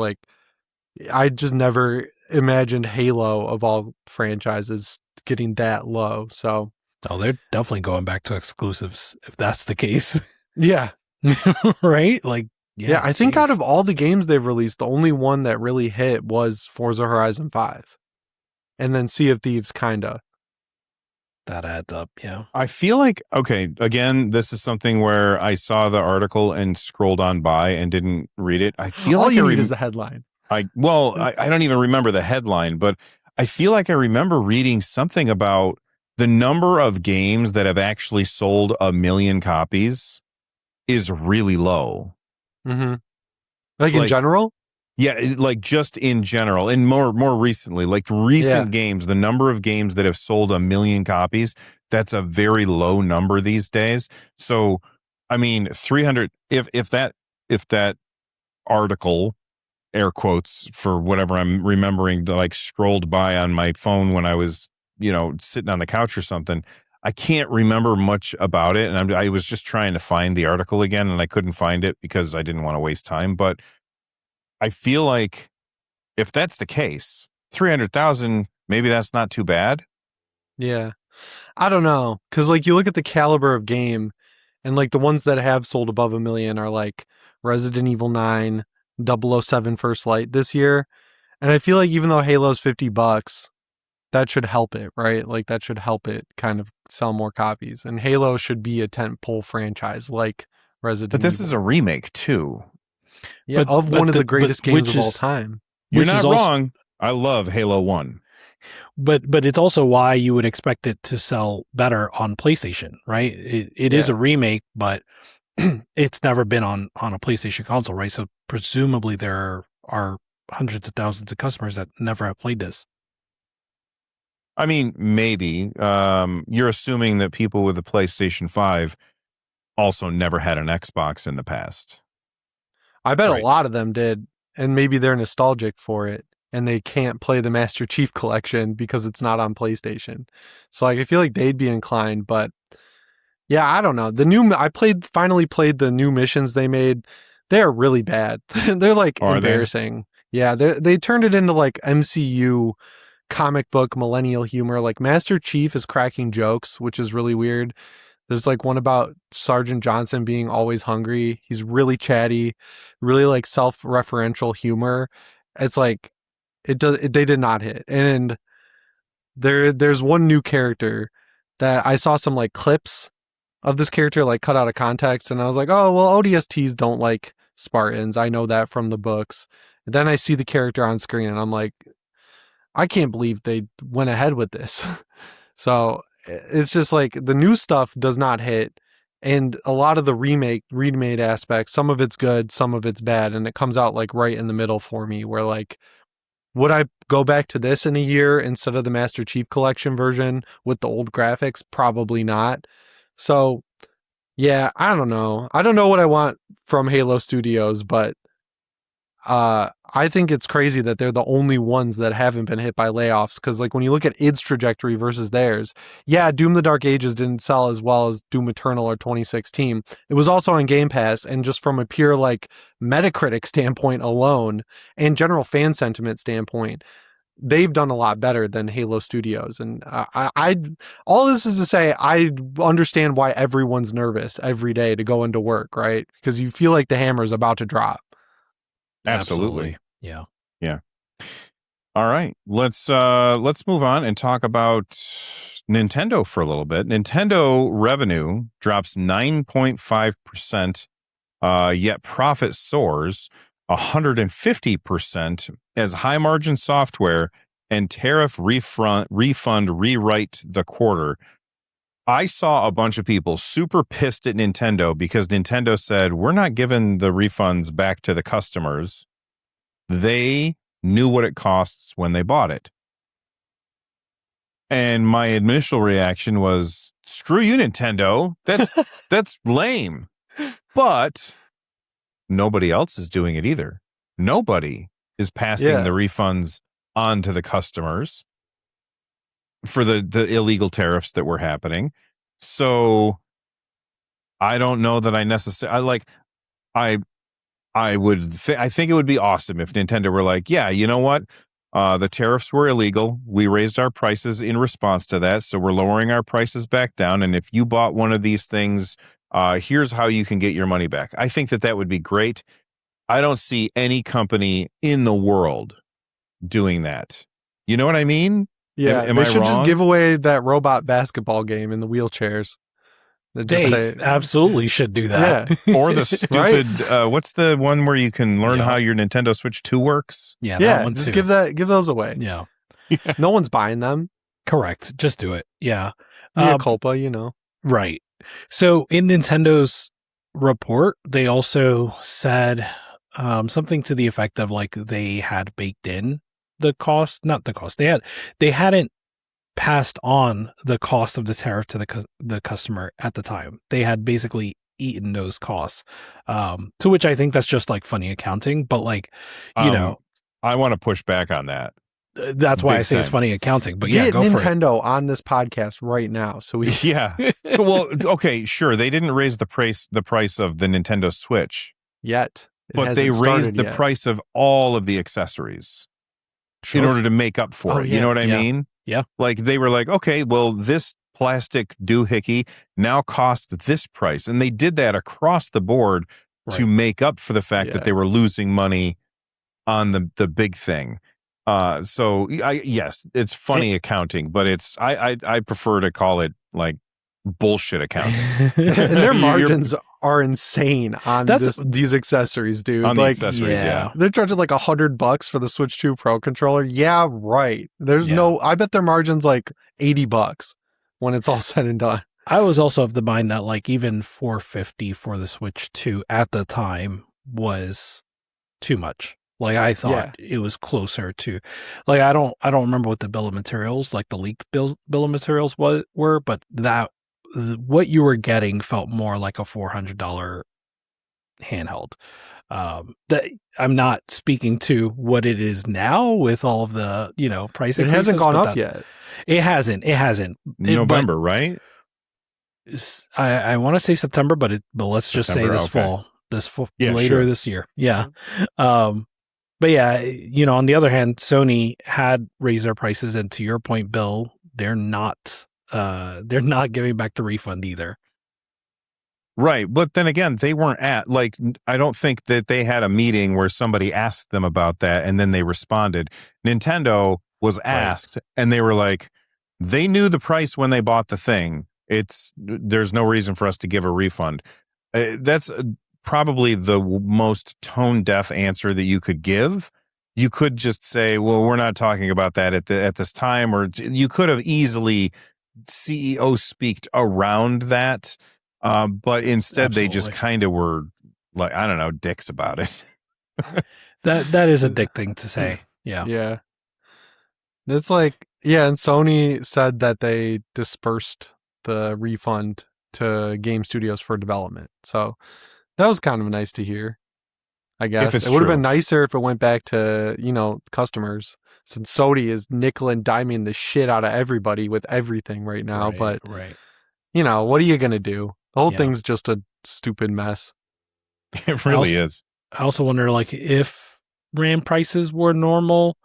Speaker 2: I just never imagined Halo of all franchises getting that low. So...
Speaker 1: Oh, they're definitely going back to exclusives if that's the case.
Speaker 2: Yeah.
Speaker 1: Right?
Speaker 2: Yeah, I think out of all the games they've released, the only one that really hit was Forza Horizon 5. And then Sea of Thieves, kinda.
Speaker 1: That adds up, yeah.
Speaker 3: I feel okay, again, this is something where I saw the article and scrolled on by and didn't read it. I feel
Speaker 2: all you need is the headline.
Speaker 3: I don't even remember the headline, but I feel like I remember reading something about the number of games that have actually sold 1 million copies is really low.
Speaker 2: Mm-hmm. In general?
Speaker 3: Yeah, just in general. And more recently, games, the number of games that have sold 1 million copies, that's a very low number these days. So, I mean, 300, if that article, air quotes for whatever I'm remembering, scrolled by on my phone when I was sitting on the couch or something. I can't remember much about it. And I was just trying to find the article again and I couldn't find it because I didn't want to waste time. But I feel like if that's the case, 300,000, maybe that's not too bad.
Speaker 2: Yeah. I don't know. Because, like, you look at the caliber of game, and, like, the ones that have sold above 1 million are, like, Resident Evil 9, 007 First Light this year. And I feel like even though Halo's $50, that should help it, right? Like, that should help it kind of sell more copies. And Halo should be a tentpole franchise like Resident
Speaker 3: But this
Speaker 2: Evil.
Speaker 3: is a remake, too.
Speaker 2: Yeah, of one of the greatest games of all time.
Speaker 3: You're not wrong. I love Halo 1.
Speaker 1: But it's also why you would expect it to sell better on PlayStation, right? It is a remake, but it's never been on a PlayStation console, right? So presumably there are hundreds of thousands of customers that never have played this.
Speaker 3: I mean, maybe. You're assuming that people with a PlayStation 5 also never had an Xbox in the past.
Speaker 2: I bet a lot of them did, and maybe they're nostalgic for it, and they can't play the Master Chief Collection because it's not on PlayStation. So, like, I feel like they'd be inclined, but yeah, I don't know. I finally played the new missions they made. They're really bad. They're like embarrassing. Yeah, they turned it into like MCU comic book millennial humor. Like, Master Chief is cracking jokes, which is really weird. There's like one about Sergeant Johnson being always hungry. He's really chatty, really like self-referential humor. It's like they did not hit. And there's one new character that I saw some like clips of this character like cut out of context, and I was like, oh well, ODSTs don't like Spartans. I know that from the books. And then I see the character on screen, and I'm like, I can't believe they went ahead with this. So it's just like the new stuff does not hit, and a lot of the remade aspects, some of it's good, some of it's bad, and it comes out like right in the middle for me, where like, would I go back to this in a year instead of the Master Chief Collection version with the old graphics? Probably not. So yeah, I don't know. I don't know what I want from Halo Studios, but I think it's crazy that they're the only ones that haven't been hit by layoffs. Because like when you look at id's trajectory versus theirs, yeah, Doom: The Dark Ages didn't sell as well as Doom Eternal or 2016. It was also on Game Pass, and just from a pure like Metacritic standpoint alone and general fan sentiment standpoint, they've done a lot better than Halo Studios. And I all this is to say, I understand why everyone's nervous every day to go into work, right? Because you feel like the hammer is about to drop.
Speaker 3: Absolutely.
Speaker 1: Yeah.
Speaker 3: Yeah. All right. Let's move on and talk about Nintendo for a little bit. Nintendo revenue drops 9.5%, yet profit soars 150% as high margin software and tariff refund rewrite the quarter. I saw a bunch of people super pissed at Nintendo because Nintendo said, we're not giving the refunds back to the customers. They knew what it costs when they bought it. And my initial reaction was, screw you, Nintendo. That's lame. But nobody else is doing it either. Nobody is passing the refunds on to the customers for the illegal tariffs that were happening. So I don't know that I necessarily I think it would be awesome if Nintendo were like, yeah, you know what? The tariffs were illegal. We raised our prices in response to that. So we're lowering our prices back down. And if you bought one of these things, here's how you can get your money back. I think that would be great. I don't see any company in the world doing that. You know what I mean?
Speaker 2: Yeah,
Speaker 3: Am
Speaker 2: they
Speaker 3: I
Speaker 2: should
Speaker 3: wrong?
Speaker 2: just give away that robot basketball game in the wheelchairs.
Speaker 1: They absolutely should do that.
Speaker 2: Yeah.
Speaker 3: Or the stupid, what's the one where you can learn how your Nintendo Switch 2 works?
Speaker 1: Yeah, that one
Speaker 2: just
Speaker 1: too.
Speaker 2: give those away.
Speaker 1: Yeah.
Speaker 2: No one's buying them.
Speaker 1: Correct. Just do it. Yeah.
Speaker 2: Mea culpa, you know.
Speaker 1: Right. So in Nintendo's report, they also said something to the effect of like they had baked in the cost, not the cost. They hadn't passed on the cost of the tariff to the customer at the time. They had basically eaten those costs. To which I think that's just like funny accounting, but like, you know,
Speaker 3: I want to push back on that.
Speaker 1: That's why I say it's funny accounting, but yeah, go for it.
Speaker 2: Nintendo on this podcast right now. So we
Speaker 3: Well, okay, sure. They didn't raise the price of the Nintendo Switch
Speaker 2: yet.
Speaker 3: but they raised the price of all of the accessories in order to make up for it.
Speaker 2: Yeah.
Speaker 3: You know what I mean?
Speaker 1: Yeah.
Speaker 3: Like they were like, okay, well, this plastic doohickey now costs this price. And they did that across the board to make up for the fact that they were losing money on the big thing. So yes, it's funny accounting, but I prefer to call it like bullshit accounting.
Speaker 2: And their margins are insane on these accessories, dude.
Speaker 3: On the accessories,
Speaker 2: they're charging like $100 for the Switch 2 Pro controller. Yeah, right. There's I bet their margins like $80 when it's all said and done.
Speaker 1: I was also of the mind that like even $450 for the Switch 2 at the time was too much. Like I thought it was closer to, like I don't remember what the bill of materials, like the leaked bill of materials were, but that what you were getting felt more like a $400 handheld. That I'm not speaking to what it is now with all of the price increases.
Speaker 2: It hasn't gone up yet.
Speaker 1: It hasn't.
Speaker 3: November, right?
Speaker 1: I want to say September, but let's just say this fall. Later this year. Yeah. But yeah, on the other hand, Sony had raised their prices, and to your point, Bill, they're not giving back the refund either.
Speaker 3: Right. But then again, they weren't I don't think that they had a meeting where somebody asked them about that and then they responded. Nintendo was asked and they were like, they knew the price when they bought the thing. There's no reason for us to give a refund. That's probably the most tone deaf answer that you could give. You could just say, well, we're not talking about that at this time, or you could have easily CEO speaked around that. But instead they just kind of were like, I don't know, dicks about it.
Speaker 1: That is a dick thing to say. Yeah.
Speaker 2: Yeah. It's like, and Sony said that they dispersed the refund to game studios for development. So that was kind of nice to hear, I guess. It would have been nicer if it went back to, customers, since Sony is nickel and diming the shit out of everybody with everything right now. But, what are you going to do? The whole thing's just a stupid mess.
Speaker 3: It really is.
Speaker 1: I also wonder, like, if RAM prices were normal,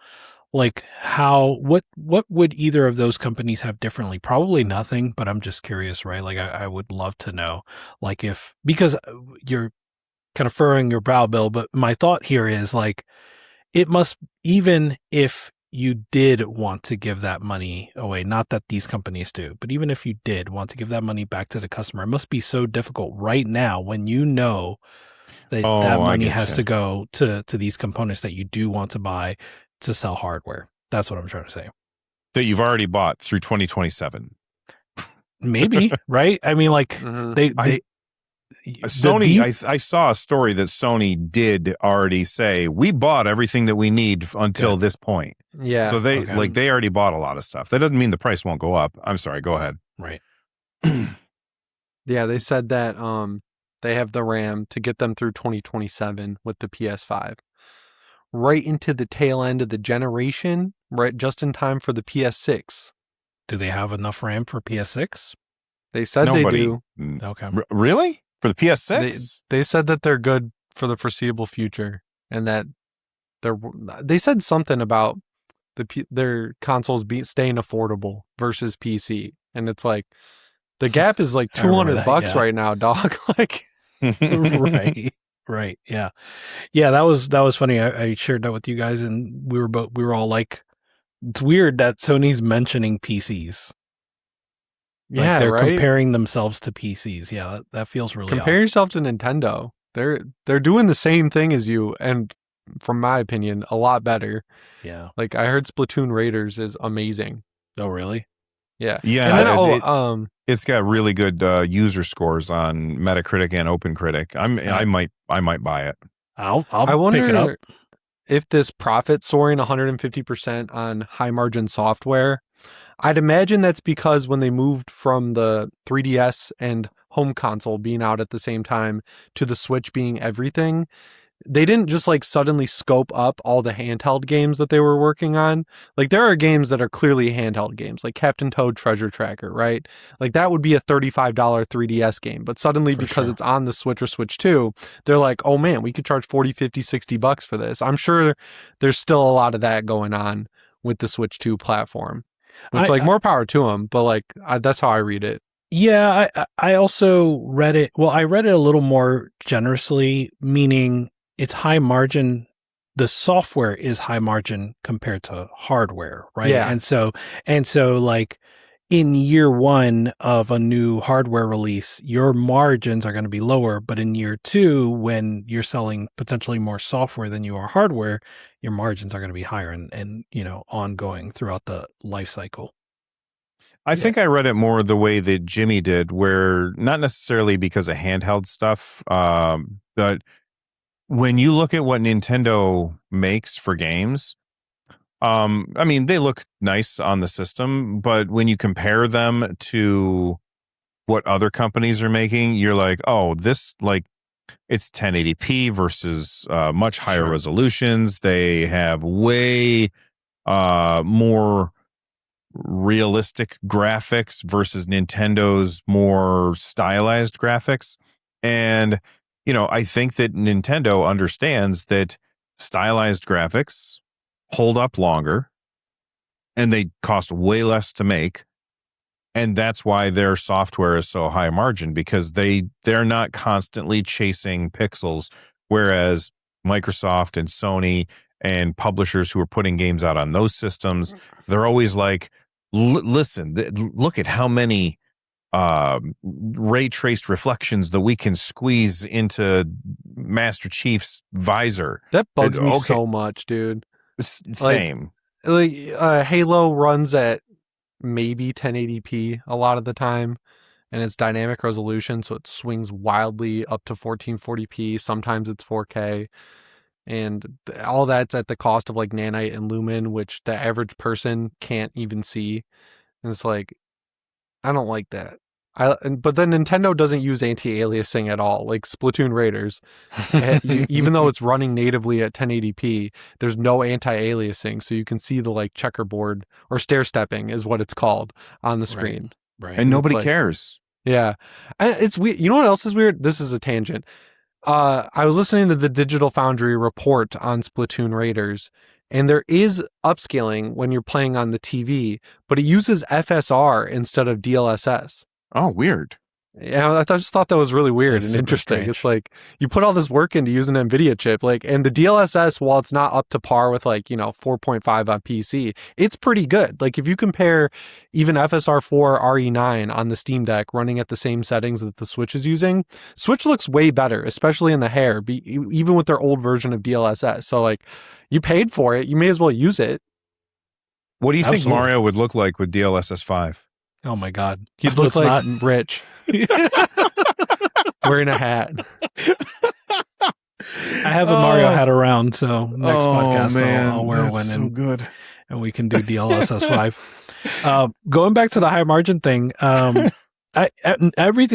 Speaker 1: like what would either of those companies have differently? Probably nothing, but I'm just curious, right? Like I would love to know, like because you're kind of furrowing your brow, Bill, but my thought here is like, it must, even if you did want to give that money away, not that these companies do, but even if you did want to give that money back to the customer, it must be so difficult right now when that money has to go to these components that you do want to buy to sell hardware. That's what I'm trying to say.
Speaker 3: That you've already bought through 2027.
Speaker 1: Maybe, right? I mean, like
Speaker 3: Sony, I saw a story that Sony did already say, we bought everything that we need until this point.
Speaker 2: Yeah.
Speaker 3: So they already bought a lot of stuff. That doesn't mean the price won't go up. I'm sorry, go ahead.
Speaker 1: Right.
Speaker 2: Yeah, they said that they have the RAM to get them through 2027 with the PS5. Right into the tail end of the generation, right just in time for the PS6.
Speaker 1: Do they have enough RAM for PS6?
Speaker 2: They said they do.
Speaker 1: Okay.
Speaker 3: Really? For the PS6?
Speaker 2: They said that they're good for the foreseeable future, and that they said something about their consoles staying affordable versus PC, and it's like the gap is like $200 right now, dog. Like,
Speaker 1: right, yeah. That was funny. I shared that with you guys, and we were all like, it's weird that Sony's mentioning PCs. Like they're comparing themselves to PCs. Yeah, that feels really
Speaker 2: Compare
Speaker 1: odd.
Speaker 2: yourself to Nintendo. They're doing the same thing as you, and from my opinion, a lot better.
Speaker 1: Yeah.
Speaker 2: Like I heard Splatoon Raiders is amazing.
Speaker 1: Oh, really?
Speaker 2: Yeah.
Speaker 3: Yeah.
Speaker 2: And then,
Speaker 3: it's got really good user scores on Metacritic and OpenCritic. I might buy it.
Speaker 1: I wonder pick it up.
Speaker 2: If this profit soaring 150% on high margin software, I'd imagine that's because when they moved from the 3DS and home console being out at the same time to the Switch being everything, they didn't just like suddenly scope up all the handheld games that they were working on. Like there are games that are clearly handheld games, like Captain Toad Treasure Tracker, right? Like that would be a $35 3DS game, but suddenly because it's on the Switch or Switch 2, they're like, oh man, we could charge 40, 50, 60 bucks for this. I'm sure there's still a lot of that going on with the Switch 2 platform, which more power to them, but like that's how I read it.
Speaker 1: Yeah, I also read it. Well, I read it a little more generously, meaning it's high margin. The software is high margin compared to hardware, right?
Speaker 2: Yeah.
Speaker 1: And so like in year one of a new hardware release, your margins are going to be lower. But in year two, when you're selling potentially more software than you are hardware, your margins are going to be higher and ongoing throughout the life cycle.
Speaker 3: I think I read it more the way that Jimmy did, where not necessarily because of handheld stuff, but when you look at what Nintendo makes for games, I mean, they look nice on the system, but when you compare them to what other companies are making, you're like, oh, this like it's 1080p versus much higher resolutions. They have way more realistic graphics versus Nintendo's more stylized graphics. And, I think that Nintendo understands that stylized graphics hold up longer and they cost way less to make. And that's why their software is so high margin, because they're not constantly chasing pixels. Whereas Microsoft and Sony and publishers who are putting games out on those systems, they're always like, listen, look at how many ray traced reflections that we can squeeze into Master Chief's visor.
Speaker 2: That bugs me so much, dude.
Speaker 3: Same.
Speaker 2: Halo runs at maybe 1080p a lot of the time, and it's dynamic resolution, so it swings wildly up to 1440p. Sometimes it's 4K. And all that's at the cost of like nanite and lumen, which the average person can't even see. And it's like, I don't like that. But then Nintendo doesn't use anti-aliasing at all, like Splatoon Raiders. Even though it's running natively at 1080p, there's no anti-aliasing, so you can see the like checkerboard or stair stepping is what it's called on the screen.
Speaker 3: Right. And nobody cares.
Speaker 2: Yeah, it's weird. You know what else is weird? This is a tangent. I was listening to the Digital Foundry report on Splatoon Raiders, and there is upscaling when you're playing on the TV, but it uses FSR instead of DLSS.
Speaker 3: Oh, weird.
Speaker 2: Yeah, I just thought that was really weird and interesting.
Speaker 1: Strange.
Speaker 2: It's like you put all this work into using an NVIDIA chip, and the DLSS, while it's not up to par with 4.5 on PC, it's pretty good. Like if you compare even FSR4 RE9 on the Steam Deck running at the same settings that the Switch is using, Switch looks way better, especially in the hair, even with their old version of DLSS. So you paid for it, you may as well use it.
Speaker 3: What do you think Mario would look like with DLSS 5?
Speaker 1: Oh my God.
Speaker 2: He'd look like rich. Wearing a hat.
Speaker 1: I have a Mario hat around, so next podcast I'll wear one.
Speaker 3: So good.
Speaker 1: And we can do DLSS 5. Going back to the high margin thing,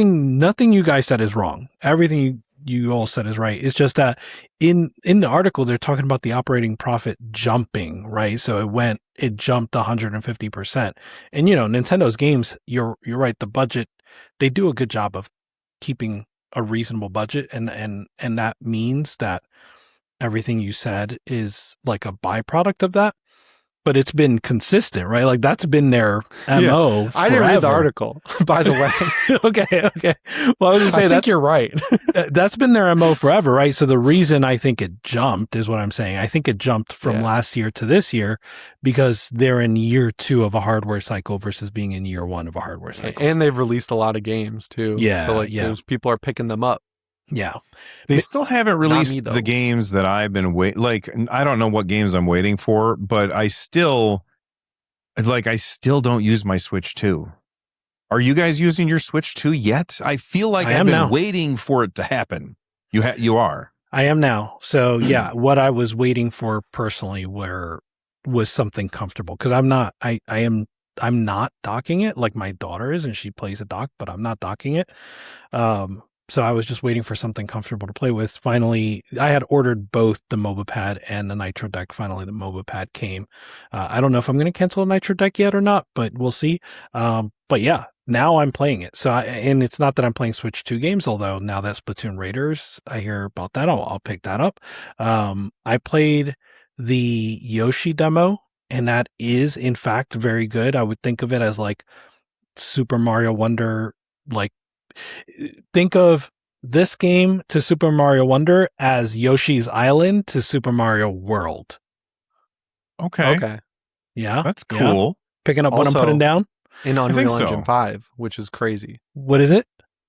Speaker 1: nothing you guys said is wrong. Everything you all said is right. It's just that in the article, they're talking about the operating profit jumping, right? So it jumped 150%. And, Nintendo's games, you're right. The budget, they do a good job of keeping a reasonable budget. And that means that everything you said is like a byproduct of that. But it's been consistent, right? Like that's been their MO.
Speaker 2: I didn't read the article, by the way.
Speaker 1: Okay. Well, I was going to say,
Speaker 2: I think you're right.
Speaker 1: That's been their MO forever, right? So the reason I think it jumped is what I'm saying. I think it jumped from last year to this year because they're in year 2 of a hardware cycle versus being in year 1 of a hardware cycle.
Speaker 2: And they've released a lot of games too.
Speaker 1: Yeah.
Speaker 2: So those people are picking them up.
Speaker 1: Yeah.
Speaker 3: They still haven't released the games that I've been waiting. I don't know what games I'm waiting for, but I still don't use my Switch 2. Are you guys using your Switch 2 yet? I feel like I've been waiting for it to happen. You are.
Speaker 1: I am now. So yeah, what I was waiting for personally was something comfortable because I'm not docking it like my daughter is, and she plays a dock, but I'm not docking it. So I was just waiting for something comfortable to play with. Finally, I had ordered both the MOBA pad and the Nitro deck. Finally, the MOBA pad came. I don't know if I'm going to cancel a Nitro deck yet or not, but we'll see. But yeah, now I'm playing it. And it's not that I'm playing Switch 2 games, although now that Splatoon Raiders, I hear about that. I'll pick that up. I played the Yoshi demo, and that is in fact very good. I would think of it as like Super Mario Wonder, like think of this game to Super Mario Wonder as Yoshi's Island to Super Mario World.
Speaker 3: Okay.
Speaker 1: Yeah.
Speaker 3: That's cool.
Speaker 1: Picking up what I'm putting down.
Speaker 2: In Unreal Engine 5, which is crazy.
Speaker 1: What is it?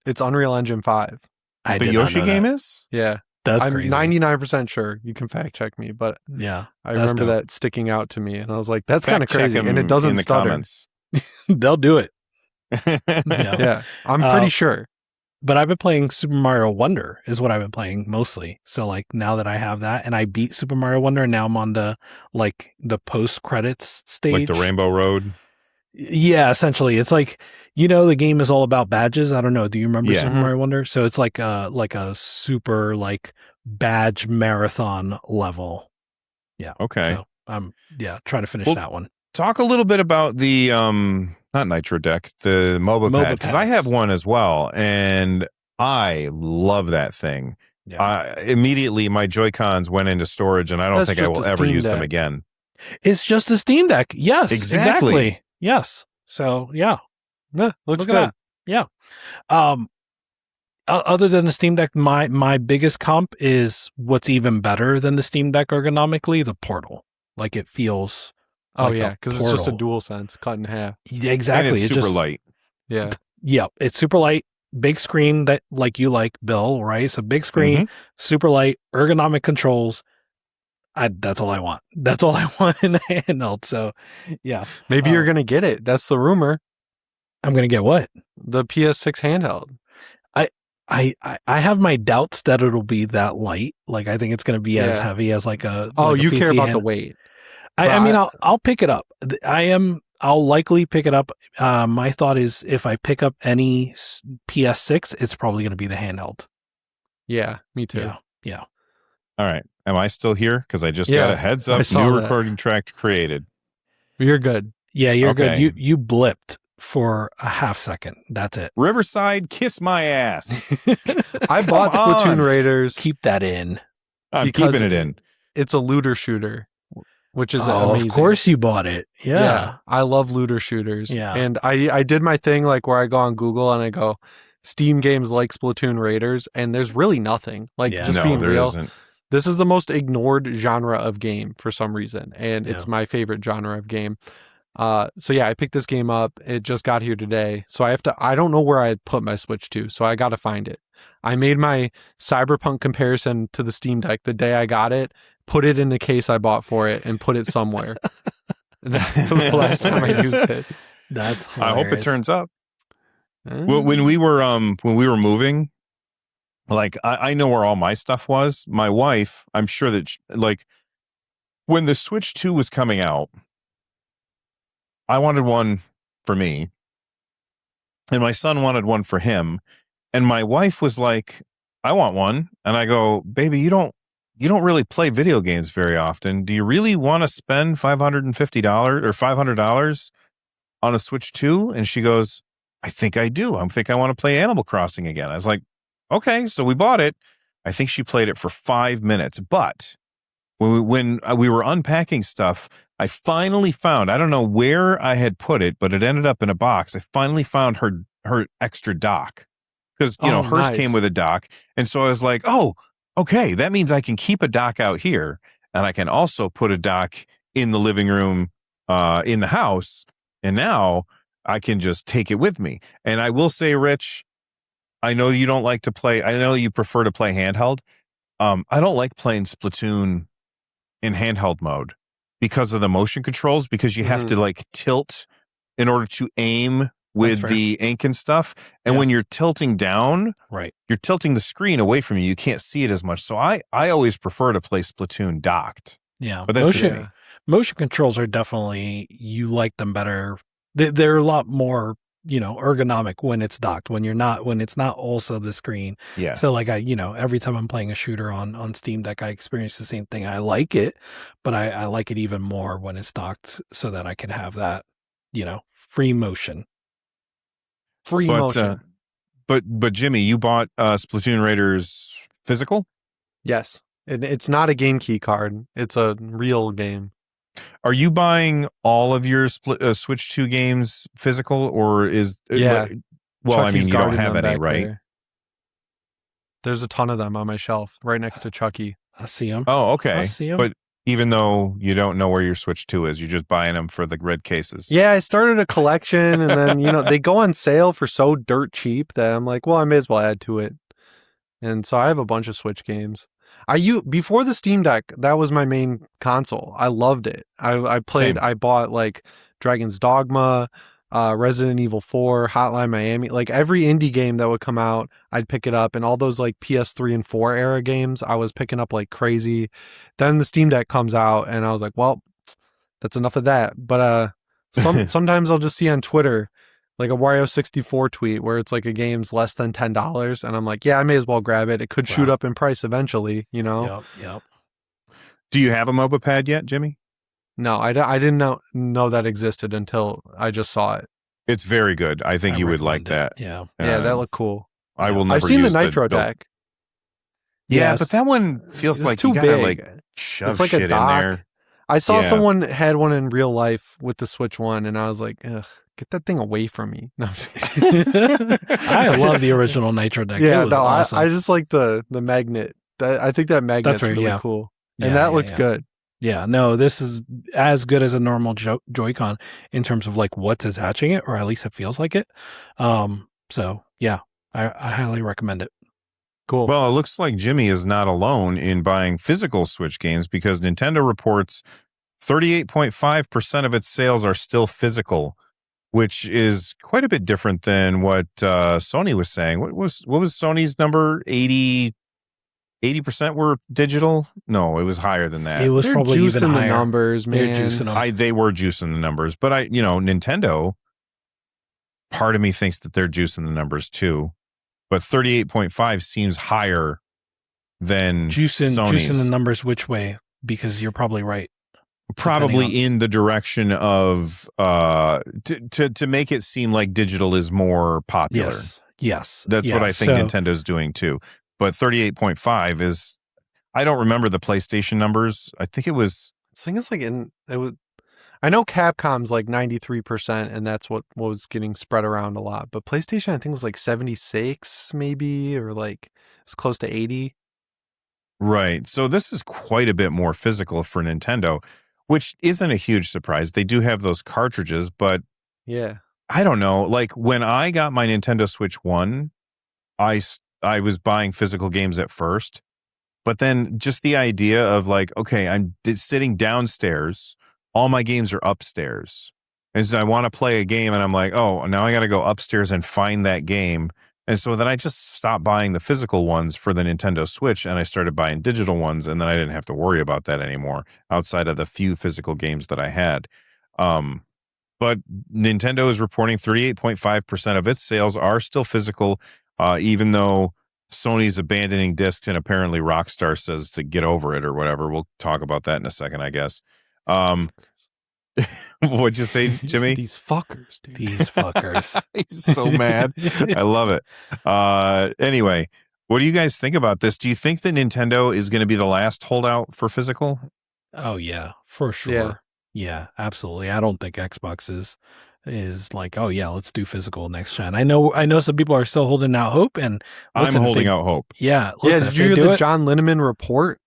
Speaker 2: It's Unreal Engine 5.
Speaker 3: The Yoshi game is?
Speaker 2: Yeah.
Speaker 1: That's
Speaker 2: I'm
Speaker 1: crazy.
Speaker 2: 99% sure. You can fact check me, but
Speaker 1: yeah,
Speaker 2: I remember that sticking out to me, and I was like, that's kind of crazy. And it doesn't stutter.
Speaker 1: They'll do it.
Speaker 2: Yeah. I'm pretty sure.
Speaker 1: But I've been playing Super Mario Wonder is what I've been playing mostly. So like now that I have that and I beat Super Mario Wonder and now I'm on the post credits stage.
Speaker 3: Like the Rainbow Road.
Speaker 1: Yeah, essentially. It's like, the game is all about badges. I don't know. Do you remember Super Mario Wonder? So it's like a super like badge marathon level. Yeah.
Speaker 3: Okay.
Speaker 1: So I'm trying to finish that one.
Speaker 3: Talk a little bit about the not Nitro deck, the MOBA pad, because I have one as well, and I love that thing. Yeah. Immediately, my Joy-Cons went into storage, and I don't think I will ever use them again.
Speaker 1: It's just a Steam Deck. Yes,
Speaker 3: exactly.
Speaker 1: Yes. So yeah,
Speaker 2: looks good.
Speaker 1: Yeah. Other than the Steam Deck, my biggest comp is what's even better than the Steam Deck ergonomically, the Portal. Like it feels.
Speaker 2: Oh like because it's just a DualSense cut in half.
Speaker 1: Yeah, exactly.
Speaker 3: And it's super light.
Speaker 2: Yeah.
Speaker 1: Yeah, it's super light, big screen that like you like, Bill, right? So big screen, super light, ergonomic controls. That's all I want. That's all I want in the handheld. So, yeah.
Speaker 2: Maybe you're gonna get it. That's the rumor.
Speaker 1: I'm gonna get what?
Speaker 2: The PS6 handheld.
Speaker 1: I have my doubts that it'll be that light. Like I think it's gonna be as heavy as like a.
Speaker 2: Oh, you
Speaker 1: PC
Speaker 2: care about the weight.
Speaker 1: I mean, I'll pick it up. I'll likely pick it up. My thought is if I pick up any PS6, it's probably going to be the handheld.
Speaker 2: Yeah, me too.
Speaker 1: Yeah.
Speaker 3: All right. Am I still here? Because I just got a heads up. New recording track created.
Speaker 2: You're good.
Speaker 1: Yeah, you're good. You blipped for a half second. That's it.
Speaker 3: Riverside, kiss my ass.
Speaker 2: I bought Splatoon Raiders.
Speaker 1: Keep that in.
Speaker 3: I'm keeping it in.
Speaker 2: It's a looter shooter. Which is amazing.
Speaker 1: Of course you bought it. Yeah.
Speaker 2: I love looter shooters.
Speaker 1: Yeah.
Speaker 2: And I did my thing like where I go on Google and I go, Steam games like Splatoon Raiders, and there's really nothing. Like being real. Isn't. This is the most ignored genre of game for some reason. And it's my favorite genre of game. So I picked this game up. It just got here today. So I don't know where I had put my Switch to, so I gotta find it. I made my Cyberpunk comparison to the Steam Deck the day I got it. Put it in the case I bought for it and put it somewhere. That was the last time I used it.
Speaker 1: That's hilarious.
Speaker 3: I hope it turns up. Well, when we were moving, like I know where all my stuff was. My wife, I'm sure that when the Switch 2 was coming out, I wanted one for me, and my son wanted one for him, and my wife was like, "I want one," and I go, "Baby, you don't really play video games very often. Do you really want to spend $550 or $500 on a Switch 2? And she goes, I think I do. I think I want to play Animal Crossing again. I was like, okay, so we bought it. I think she played it for 5 minutes. But when we were unpacking stuff, I finally found, I don't know where I had put it, but it ended up in a box. I finally found her extra dock because, hers came with a dock. And so I was like, oh, okay, that means I can keep a dock out here, and I can also put a dock in the living room in the house, and now I can just take it with me. And I will say, Rich, I know you don't like to play, I know you prefer to play handheld. I don't like playing Splatoon in handheld mode because of the motion controls, because you have to tilt in order to aim with the ink and stuff. And when you're tilting down, you're tilting the screen away from you. You can't see it as much. So I always prefer to play Splatoon docked.
Speaker 1: Yeah.
Speaker 3: But
Speaker 1: motion controls are definitely, you like them better. They're a lot more ergonomic when it's docked, when it's not also the screen.
Speaker 3: Yeah.
Speaker 1: So like every time I'm playing a shooter on Steam Deck, I experience the same thing. I like it, but I like it even more when it's docked so that I can have that, free motion.
Speaker 2: Free motion.
Speaker 3: But Jimmy, you bought Splatoon Raiders physical?
Speaker 2: Yes. It's not a game key card. It's a real game.
Speaker 3: Are you buying all of your Switch 2 games physical, or is
Speaker 2: Yeah?
Speaker 3: Well,
Speaker 2: Chucky's
Speaker 3: I mean, you don't
Speaker 2: guarding
Speaker 3: have
Speaker 2: them
Speaker 3: any,
Speaker 2: back
Speaker 3: right?
Speaker 2: there. There's a ton of them on my shelf right next to Chucky.
Speaker 1: I see them.
Speaker 3: Oh, okay.
Speaker 1: I see them.
Speaker 3: But even though you don't know where your Switch 2 is, you're just buying them for the red cases.
Speaker 2: Yeah, I started a collection, and then they go on sale for so dirt cheap that I'm like, well, I may as well add to it. And so I have a bunch of Switch games. Before the Steam Deck, that was my main console. I loved it. I played.
Speaker 3: Same.
Speaker 2: I bought like Dragon's Dogma, Resident Evil 4, Hotline Miami. Like every indie game that would come out, I'd pick it up. And all those like PS3 and 4 era games, I was picking up like crazy. Then the Steam Deck comes out, and I was like, well, that's enough of that. But sometimes I'll just see on Twitter like a Wario 64 tweet where it's like a game's less than $10, and I'm like, yeah, I may as well grab it. It could shoot up in price eventually,
Speaker 1: Yep.
Speaker 3: Do you have a MOBA pad yet, Jimmy?
Speaker 2: No, I didn't know that existed until I just saw it.
Speaker 3: It's very good. I think you would like that.
Speaker 1: Yeah.
Speaker 2: Yeah, that looked cool.
Speaker 3: I will never
Speaker 2: I've seen the
Speaker 3: use
Speaker 2: Nitro deck.
Speaker 3: Yeah, but that one feels
Speaker 2: It's
Speaker 3: like
Speaker 2: too
Speaker 3: you gotta
Speaker 2: big.
Speaker 3: like shove
Speaker 2: It's like
Speaker 3: shit
Speaker 2: a
Speaker 3: in
Speaker 2: dock.
Speaker 3: there.
Speaker 2: I saw
Speaker 3: Yeah.
Speaker 2: someone had one in real life with the Switch One, and I was like, ugh, get that thing away from me. No, I'm just kidding.
Speaker 1: I love the original Nitro deck.
Speaker 2: Yeah,
Speaker 1: It was awesome.
Speaker 2: I just like the magnet. I think that magnet's
Speaker 1: right,
Speaker 2: really
Speaker 1: yeah.
Speaker 2: cool.
Speaker 1: Yeah,
Speaker 2: And that
Speaker 1: yeah,
Speaker 2: looked
Speaker 1: yeah.
Speaker 2: good.
Speaker 1: Yeah, no, this is as good as a normal Joy-Con in terms of like what's attaching it, or at least it feels like it. So yeah, I highly recommend it.
Speaker 2: Cool.
Speaker 3: Well, it looks like Jimmy is not alone in buying physical Switch games because Nintendo reports 38.5% of its sales are still physical, which is quite a bit different than what Sony was saying. What was Sony's number? 80% were digital? No, it was higher than that.
Speaker 1: It was
Speaker 2: They're
Speaker 1: probably
Speaker 2: juicing
Speaker 1: even
Speaker 2: the
Speaker 1: higher.
Speaker 2: numbers,
Speaker 1: They're
Speaker 2: man.
Speaker 1: juicing them.
Speaker 3: They were juicing the numbers, but Nintendo, part of me thinks that they're juicing the numbers too. But 38.5 seems higher than
Speaker 1: Juicing
Speaker 3: Sony's.
Speaker 1: the numbers which way? Because you're probably right.
Speaker 3: Probably in the direction of to make it seem like digital is more popular.
Speaker 1: Yes.
Speaker 3: That's
Speaker 1: yeah,
Speaker 3: what I think
Speaker 1: so,
Speaker 3: Nintendo's doing too. But 38.5 is, I don't remember the PlayStation numbers. I think it was,
Speaker 2: I think it's like I know Capcom's like 93%, and that's what was getting spread around a lot. But PlayStation, I think, was like 76 maybe, or like it's close to 80.
Speaker 3: right. So this is quite a bit more physical for Nintendo, which isn't a huge surprise. They do have those cartridges, but
Speaker 2: Yeah.
Speaker 3: I don't know. Like when I got my Nintendo Switch 1, I was buying physical games at first, but then just the idea of like, okay, I'm sitting downstairs, all my games are upstairs, and so I want to play a game, and I'm like, oh, now I got to go upstairs and find that game, and so then I just stopped buying the physical ones for the Nintendo Switch, and I started buying digital ones, and then I didn't have to worry about that anymore outside of the few physical games that I had. But Nintendo is reporting 38.5% of its sales are still physical, even though Sony's abandoning discs, and apparently Rockstar says to get over it or whatever. We'll talk about that in a second, I guess. What'd you say, Jimmy?
Speaker 2: These fuckers, dude.
Speaker 1: These fuckers.
Speaker 3: He's so mad. I love it. Anyway, what do you guys think about this? Do you think that Nintendo is going to be the last holdout for physical?
Speaker 1: Oh yeah, for sure. Yeah, absolutely. I don't think Xbox is like, oh yeah, let's do physical next gen. I know some people are still holding out hope, and listen,
Speaker 3: I'm holding out hope.
Speaker 1: Yeah,
Speaker 2: Yeah,
Speaker 1: listen,
Speaker 2: did
Speaker 1: if
Speaker 2: you
Speaker 1: they
Speaker 2: hear
Speaker 1: do
Speaker 2: the
Speaker 1: it,
Speaker 2: John Linneman report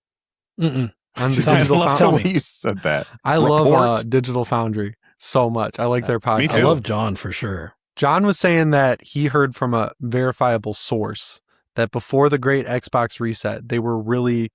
Speaker 1: mm-mm.
Speaker 2: on the
Speaker 1: Tell me.
Speaker 2: Digital
Speaker 3: love
Speaker 1: Tell
Speaker 3: the
Speaker 2: Foundry?
Speaker 3: way you said that.
Speaker 2: I
Speaker 3: Report?
Speaker 2: love Digital Foundry so much. I like their podcast.
Speaker 3: Me
Speaker 1: I
Speaker 3: too.
Speaker 1: love John for sure.
Speaker 2: John was saying that he heard from a verifiable source that before the great Xbox reset, they were really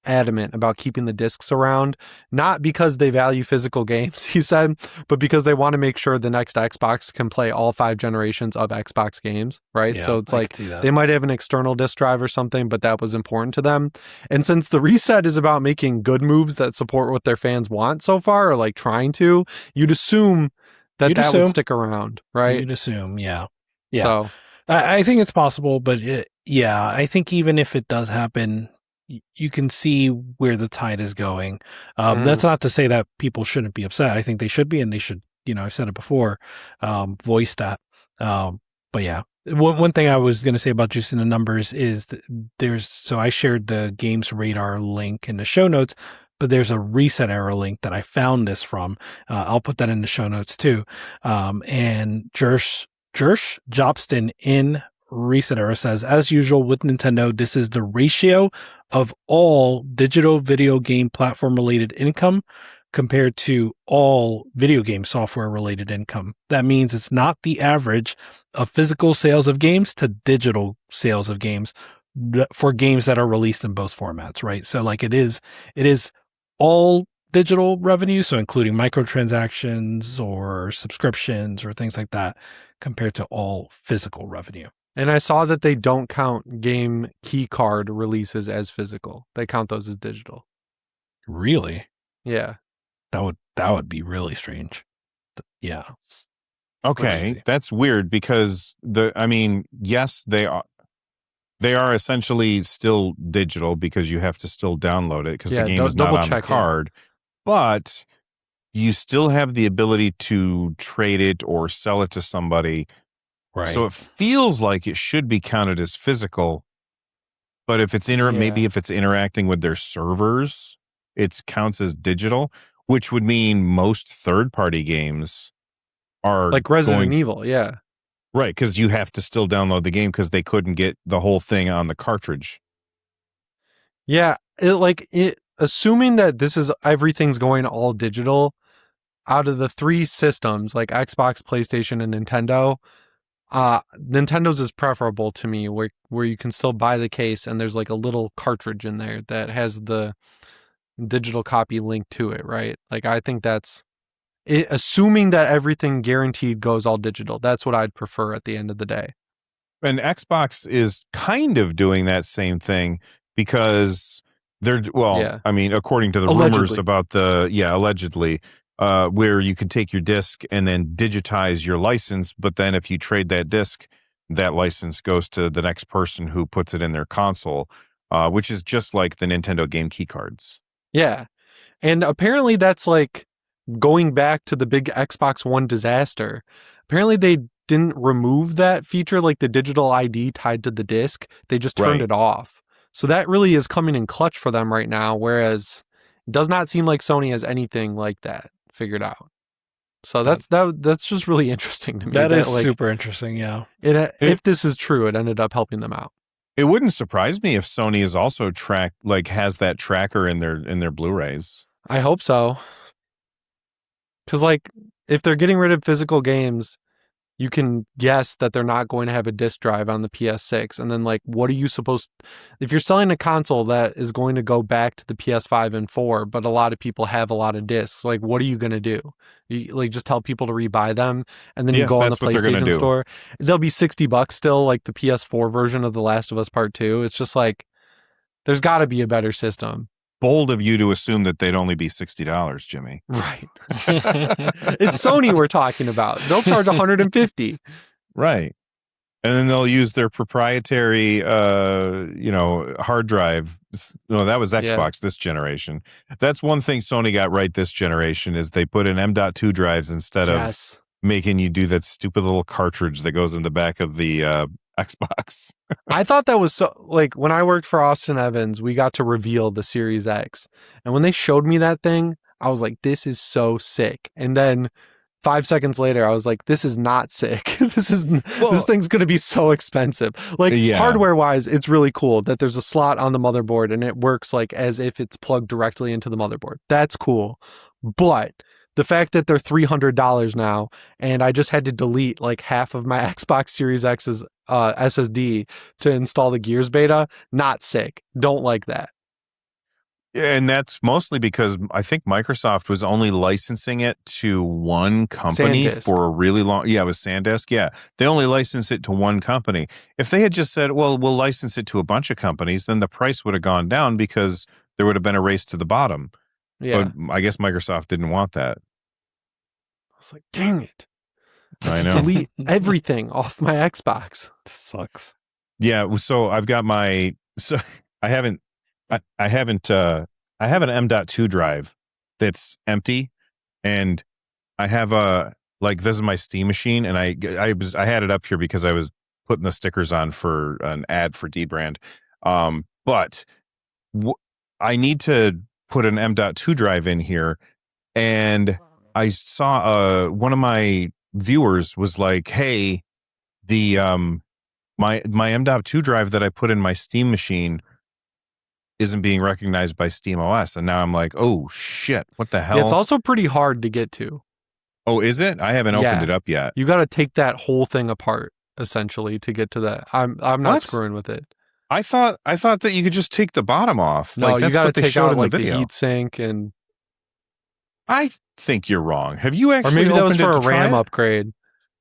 Speaker 2: adamant about keeping the discs around, not because they value physical games, he said, but because they want to make sure the next Xbox can play all 5 generations of Xbox games, right?
Speaker 1: Yeah,
Speaker 2: so it's
Speaker 1: I
Speaker 2: like
Speaker 1: can see that.
Speaker 2: they might have an external disk drive or something, but that was important to them. And since the reset is about making good moves that support what their fans want so far, or like trying to, you'd assume
Speaker 1: You'd
Speaker 2: that would
Speaker 1: assume.
Speaker 2: stick around, right?
Speaker 1: You'd assume, yeah. Yeah.
Speaker 2: So
Speaker 1: I think it's possible, but yeah, I think even if it does happen, you can see where the tide is going. That's not to say that people shouldn't be upset. I think they should be, and they should, I've said it before, voice that. But yeah, one thing I was going to say about juicing the numbers is so I shared the Games Radar link in the show notes, but there's a reset error link that I found this from. I'll put that in the show notes too. And Jersh Jobston in Reset Era says, as usual with Nintendo, this is the ratio of all digital video game platform related income compared to all video game software related income. That means it's not the average of physical sales of games to digital sales of games for games that are released in both formats, right? So like it is all digital revenue, so including microtransactions or subscriptions or things like that, compared to all physical revenue.
Speaker 2: And I saw that they don't count game key card releases as physical. They count those as digital.
Speaker 1: Really?
Speaker 2: Yeah.
Speaker 1: That would be really strange. Yeah.
Speaker 3: Okay, that's weird because yes, they are essentially still digital because you have to still download it because the game is not on the card. But you still have the ability to trade it or sell it to somebody.
Speaker 1: Right.
Speaker 3: So it feels like it should be counted as physical. But if it's maybe if it's interacting with their servers, it counts as digital, which would mean most third-party games are
Speaker 2: like Resident Evil, yeah.
Speaker 3: Right, because you have to still download the game because they couldn't get the whole thing on the cartridge.
Speaker 2: Yeah, assuming that everything's going all digital, out of the three systems, like Xbox, PlayStation, and Nintendo, Nintendo's is preferable to me, where you can still buy the case and there's like a little cartridge in there that has the digital copy linked to it, right? Like I think that's it, assuming that everything guaranteed goes all digital. That's what I'd prefer at the end of the day.
Speaker 3: And Xbox is kind of doing that same thing because according to the rumors about allegedly, where you could take your disc and then digitize your license, but then if you trade that disc, that license goes to the next person who puts it in their console, which is just like the Nintendo game key cards.
Speaker 2: Yeah. And apparently that's like going back to the big Xbox One disaster. Apparently they didn't remove that feature, like the digital ID tied to the disc. They just turned it off. So that really is coming in clutch for them right now, whereas it does not seem like Sony has anything like that figured out. So that's just really interesting to me.
Speaker 1: That is super interesting, yeah.
Speaker 2: If this is true, it ended up helping them out.
Speaker 3: It wouldn't surprise me if Sony is also has that tracker in their Blu-rays.
Speaker 2: I hope so. Because if they're getting rid of physical games, you can guess that they're not going to have a disc drive on the PS6. And then what are you if you're selling a console that is going to go back to the PS5 and 4, but a lot of people have a lot of discs, what are you going to do? You just tell people to rebuy them and then you go on the PlayStation store. They'll be $60 still, like the PS4 version of The Last of Us Part 2. It's just there's got to be a better system.
Speaker 3: Bold of you to assume that they'd only be $60, Jimmy.
Speaker 2: Right. It's Sony we're talking about. They'll charge $150.
Speaker 3: Right. And then they'll use their proprietary hard drive. No, that was Xbox this generation. That's one thing Sony got right this generation is they put in M.2 drives instead of making you do that stupid little cartridge that goes in the back of the Xbox.
Speaker 2: I thought that was so when I worked for Austin Evans, we got to reveal the Series X. And when they showed me that thing, I was like, this is so sick. And then 5 seconds later, I was like, this is not sick. This thing's going to be so expensive. Hardware wise, it's really cool that there's a slot on the motherboard and it works as if it's plugged directly into the motherboard. That's cool. But the fact that they're $300 now, and I just had to delete half of my Xbox Series X's SSD to install the Gears beta, not sick. Don't like that.
Speaker 3: And that's mostly because I think Microsoft was only licensing it to one company
Speaker 2: SanDisk.
Speaker 3: For a really long. Yeah, it was SanDisk. Yeah, they only licensed it to one company. If they had just said, "Well, we'll license it to a bunch of companies," then the price would have gone down because there would have been a race to the bottom.
Speaker 2: Yeah,
Speaker 3: but I guess Microsoft didn't want that.
Speaker 2: was like, dang it.
Speaker 3: I know.
Speaker 2: Delete everything off my Xbox.
Speaker 1: Sucks.
Speaker 3: Yeah, so I've got I have an M.2 drive that's empty, and I have this is my Steam machine, and I had it up here because I was putting the stickers on for an ad for dbrand. But I need to put an M.2 drive in here, and I saw one of my viewers was like, "Hey, the my M.2 drive that I put in my Steam machine isn't being recognized by Steam OS," and now I'm like, "Oh shit, what the hell?"
Speaker 2: Yeah, it's also pretty hard to get to.
Speaker 3: Oh, is it? I haven't opened it up yet.
Speaker 2: You got to take that whole thing apart essentially to get to that. I'm not screwing with it.
Speaker 3: I thought that you could just take the bottom off.
Speaker 2: No,
Speaker 3: like, that's
Speaker 2: you got to
Speaker 3: what they
Speaker 2: take
Speaker 3: showed
Speaker 2: out
Speaker 3: in
Speaker 2: like
Speaker 3: the video.
Speaker 2: the heat sink and.
Speaker 3: I think you're wrong. Have you actually?
Speaker 2: Or maybe that was
Speaker 3: opened
Speaker 2: for
Speaker 3: it
Speaker 2: a
Speaker 3: to try
Speaker 2: RAM
Speaker 3: it?
Speaker 2: upgrade.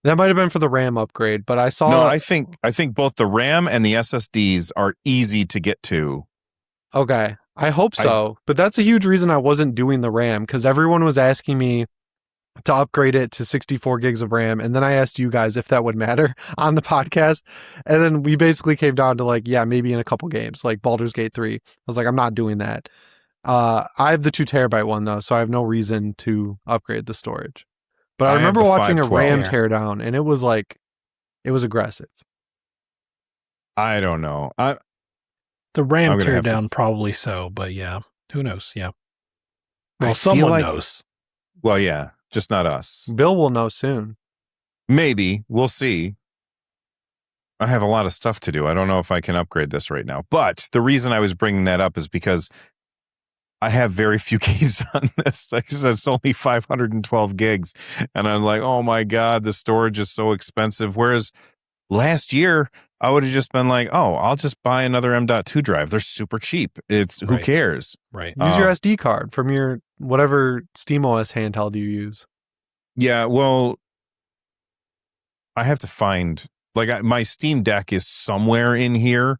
Speaker 2: That might have been for the RAM upgrade, but I saw.
Speaker 3: No, I think both the RAM and the SSDs are easy to get to.
Speaker 2: Okay, I hope so. But that's a huge reason I wasn't doing the RAM, because everyone was asking me to upgrade it to 64 gigs of RAM, and then I asked you guys if that would matter on the podcast, and then we basically came down to like, yeah, maybe in a couple games, like Baldur's Gate 3. I was like, I'm not doing that. I have the 2 terabyte one though, so I have no reason to upgrade the storage. But I remember watching a RAM teardown, and it was aggressive.
Speaker 3: I don't know.
Speaker 1: The RAM teardown, probably so, but yeah, who knows? Yeah. Well, someone knows.
Speaker 3: Well, yeah, just not us.
Speaker 2: Bill will know soon.
Speaker 3: Maybe. We'll see. I have a lot of stuff to do. I don't know if I can upgrade this right now. But the reason I was bringing that up is because I have very few games on this. Like I said, it's only 512 gigs. And I'm like, oh my God, the storage is so expensive. Whereas last year, I would have just been like, oh, I'll just buy another M.2 drive. They're super cheap. Who cares?
Speaker 1: Right.
Speaker 2: Use your SD card from your whatever SteamOS handheld you use.
Speaker 3: Yeah, well, I have to find, my Steam Deck is somewhere in here.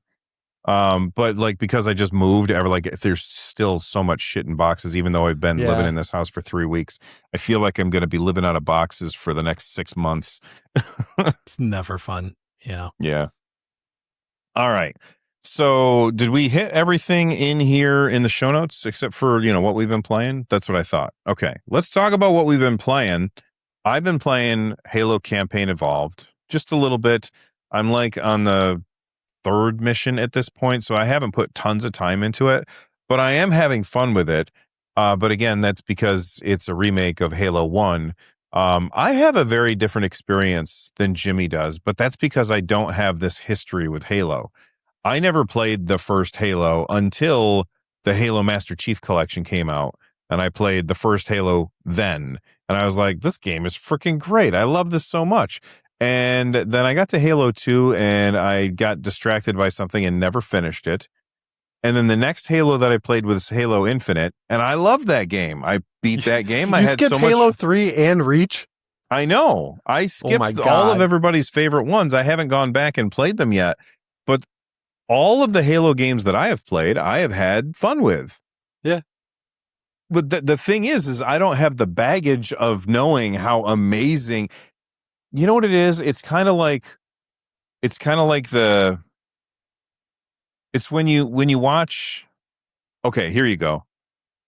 Speaker 3: But because I just moved, there's still so much shit in boxes, even though I've been living in this house for 3 weeks. I feel like I'm going to be living out of boxes for the next 6 months.
Speaker 1: It's never fun. Yeah.
Speaker 3: Yeah. All right. So did we hit everything in here in the show notes except for, what we've been playing? That's what I thought. Okay. Let's talk about what we've been playing. I've been playing Halo Campaign Evolved just a little bit. I'm on the 3rd mission at this point, so I haven't put tons of time into it, but I am having fun with it. But again, that's because it's a remake of Halo 1. I have a very different experience than Jimmy does, but that's because I don't have this history with Halo. I never played the first Halo until the Halo Master Chief Collection came out, and I played the first Halo then, and I was like, this game is freaking great. I love this so much. And then I got to Halo 2 and I got distracted by something and never finished it. And then the next Halo that I played was Halo Infinite, and I loved that game. I beat that game.
Speaker 2: You skipped Halo 3 and Reach?
Speaker 3: I know. I skipped all of everybody's favorite ones. I haven't gone back and played them yet. But all of the Halo games that I have played, I have had fun with.
Speaker 2: Yeah.
Speaker 3: But the thing is I don't have the baggage of knowing how amazing... You know what it is? It's kind of like it's when you watch. Okay, here you go.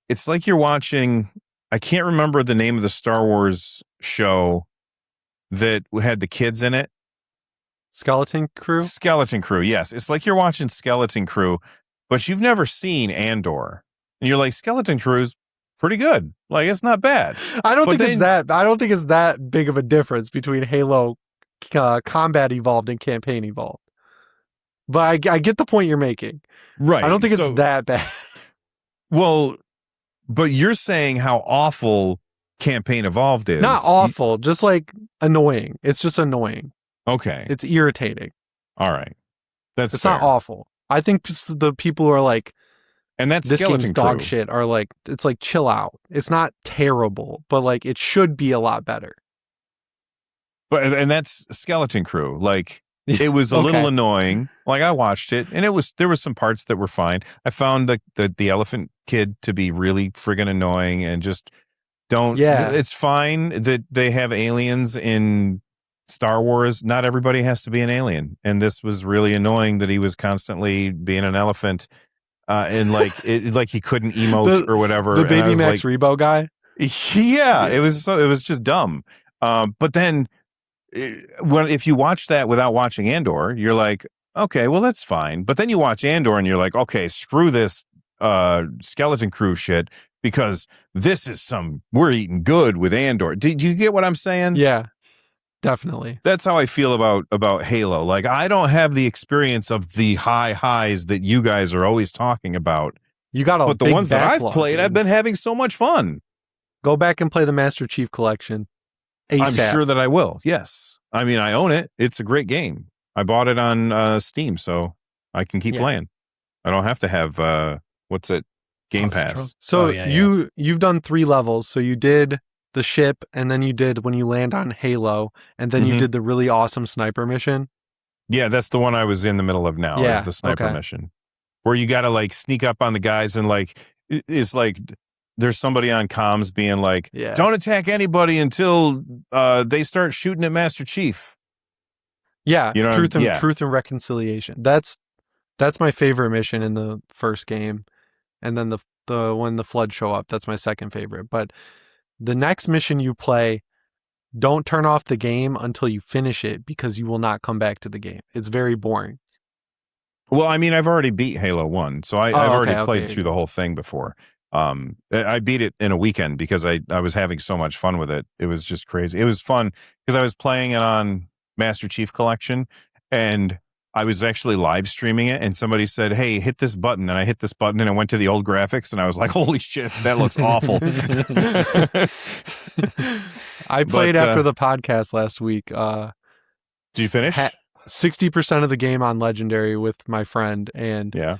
Speaker 3: It's like you're watching. I can't remember the name of the Star Wars show that had the kids in it.
Speaker 2: Skeleton Crew?
Speaker 3: Skeleton Crew, yes. It's like you're watching Skeleton Crew, but you've never seen Andor. And you're like, Skeleton Crew's pretty good. It's not bad.
Speaker 2: I don't think it's that big of a difference between Halo Combat Evolved and Campaign Evolved. But I get the point you're making.
Speaker 3: Right.
Speaker 2: I don't think it's that bad.
Speaker 3: Well, but you're saying how awful Campaign Evolved is.
Speaker 2: Not awful, just annoying. It's just annoying.
Speaker 3: Okay.
Speaker 2: It's irritating.
Speaker 3: All right.
Speaker 2: It's fair. Not awful. I think the people who are
Speaker 3: and that's
Speaker 2: this
Speaker 3: Skeleton
Speaker 2: game's
Speaker 3: Crew.
Speaker 2: Dog shit are it's chill out. It's not terrible, but it should be a lot better.
Speaker 3: And that's Skeleton Crew. It was a little annoying. I watched it, and there was some parts that were fine. I found the elephant kid to be really friggin' annoying, and just Don't.
Speaker 2: Yeah.
Speaker 3: It's fine that they have aliens in Star Wars. Not everybody has to be an alien. And this was really annoying that he was constantly being an elephant, and like he couldn't emote or whatever.
Speaker 2: The
Speaker 3: and I
Speaker 2: Baby
Speaker 3: was
Speaker 2: Max
Speaker 3: like,
Speaker 2: Rebo guy.
Speaker 3: yeah, it was just dumb. But then if you watch that without watching Andor, you're like, okay, well that's fine. But then you watch Andor and you're like, okay, screw this skeleton crew shit, because we're eating good with Andor. Do you get what I'm saying?
Speaker 2: Yeah, definitely.
Speaker 3: That's how I feel about Halo. Like, I don't have the experience of the highs that you guys are always talking about.
Speaker 2: You got
Speaker 3: but the ones that I've played, dude, I've been having so much fun.
Speaker 2: Go back and play the Master Chief Collection ASAP.
Speaker 3: I'm sure that I will. Yes. I mean, I own it. It's a great game. I bought it on Steam, so I can keep playing. I don't have to have Game Pass.
Speaker 2: So you've done 3 levels. So you did the ship, and then you did when you land on Halo, and then you did the really awesome sniper mission.
Speaker 3: Yeah, that's the one I was in the middle of now.
Speaker 2: Yeah,
Speaker 3: is the sniper mission, where you got to like sneak up on the guys, and like it's like there's somebody on comms being like, "Don't attack anybody until they start shooting at Master Chief."
Speaker 2: Yeah, you know, truth and reconciliation. That's my favorite mission in the first game. And then the when the Flood show up, that's my second favorite. But the next mission you play, don't turn off the game until you finish it, because you will not come back to the game. It's very boring.
Speaker 3: Well, I mean, I've already beat Halo 1, so I've already played through the whole thing before. I beat it in a weekend because I was having so much fun with it. It was just crazy. It was fun because I was playing it on Master Chief Collection, and I was actually live streaming it, and somebody said, "Hey, hit this button." And I hit this button, and I went to the old graphics, and I was like, "Holy shit, that looks awful."
Speaker 2: I played after the podcast last week.
Speaker 3: Did you finish?
Speaker 2: 60% of the game on Legendary with my friend, and
Speaker 3: it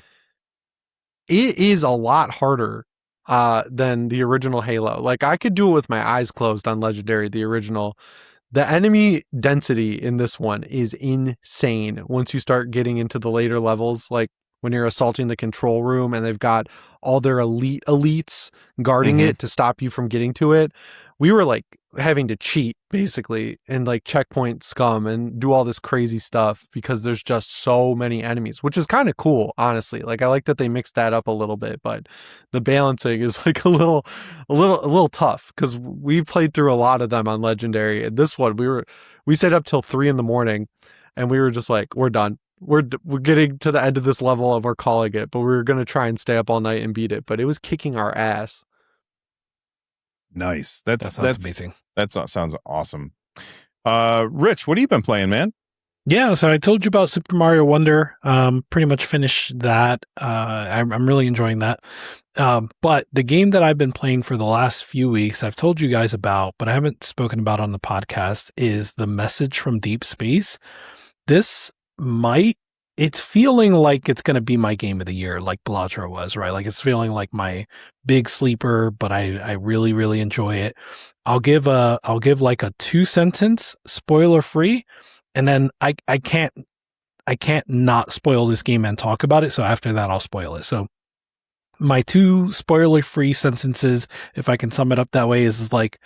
Speaker 2: is a lot harder than the original Halo. Like, I could do it with my eyes closed on Legendary, the original. The enemy density in this one is insane once you start getting into the later levels, like when you're assaulting the control room and they've got all their elites guarding it to stop you from getting to it. We were like having to cheat basically and like checkpoint scum and do all this crazy stuff because there's just so many enemies, which is kind of cool, honestly. Like, I like that they mixed that up a little bit, but the balancing is like a little tough because we played through a lot of them on Legendary. And this one, we stayed up till 3 a.m. and we were just like, we're done. We're getting to the end of this level and we're calling it, but we were going to try and stay up all night and beat it, but it was kicking our ass.
Speaker 3: Nice.
Speaker 1: That's amazing.
Speaker 3: That sounds awesome. Rich, what have you been playing, man?
Speaker 1: Yeah, so I told you about Super Mario Wonder. Pretty much finished that. I'm really enjoying that. But the game that I've been playing for the last few weeks, I've told you guys about, but I haven't spoken about on the podcast, is The Message from Deep Space. It's feeling like it's going to be my game of the year, like Bellator was, right? Like, it's feeling like my big sleeper, but I really, really enjoy it. I'll give like a 2-sentence spoiler free, and then I can't not spoil this game and talk about it. So after that, I'll spoil it. So my 2 spoiler free sentences, if I can sum it up that way, is like,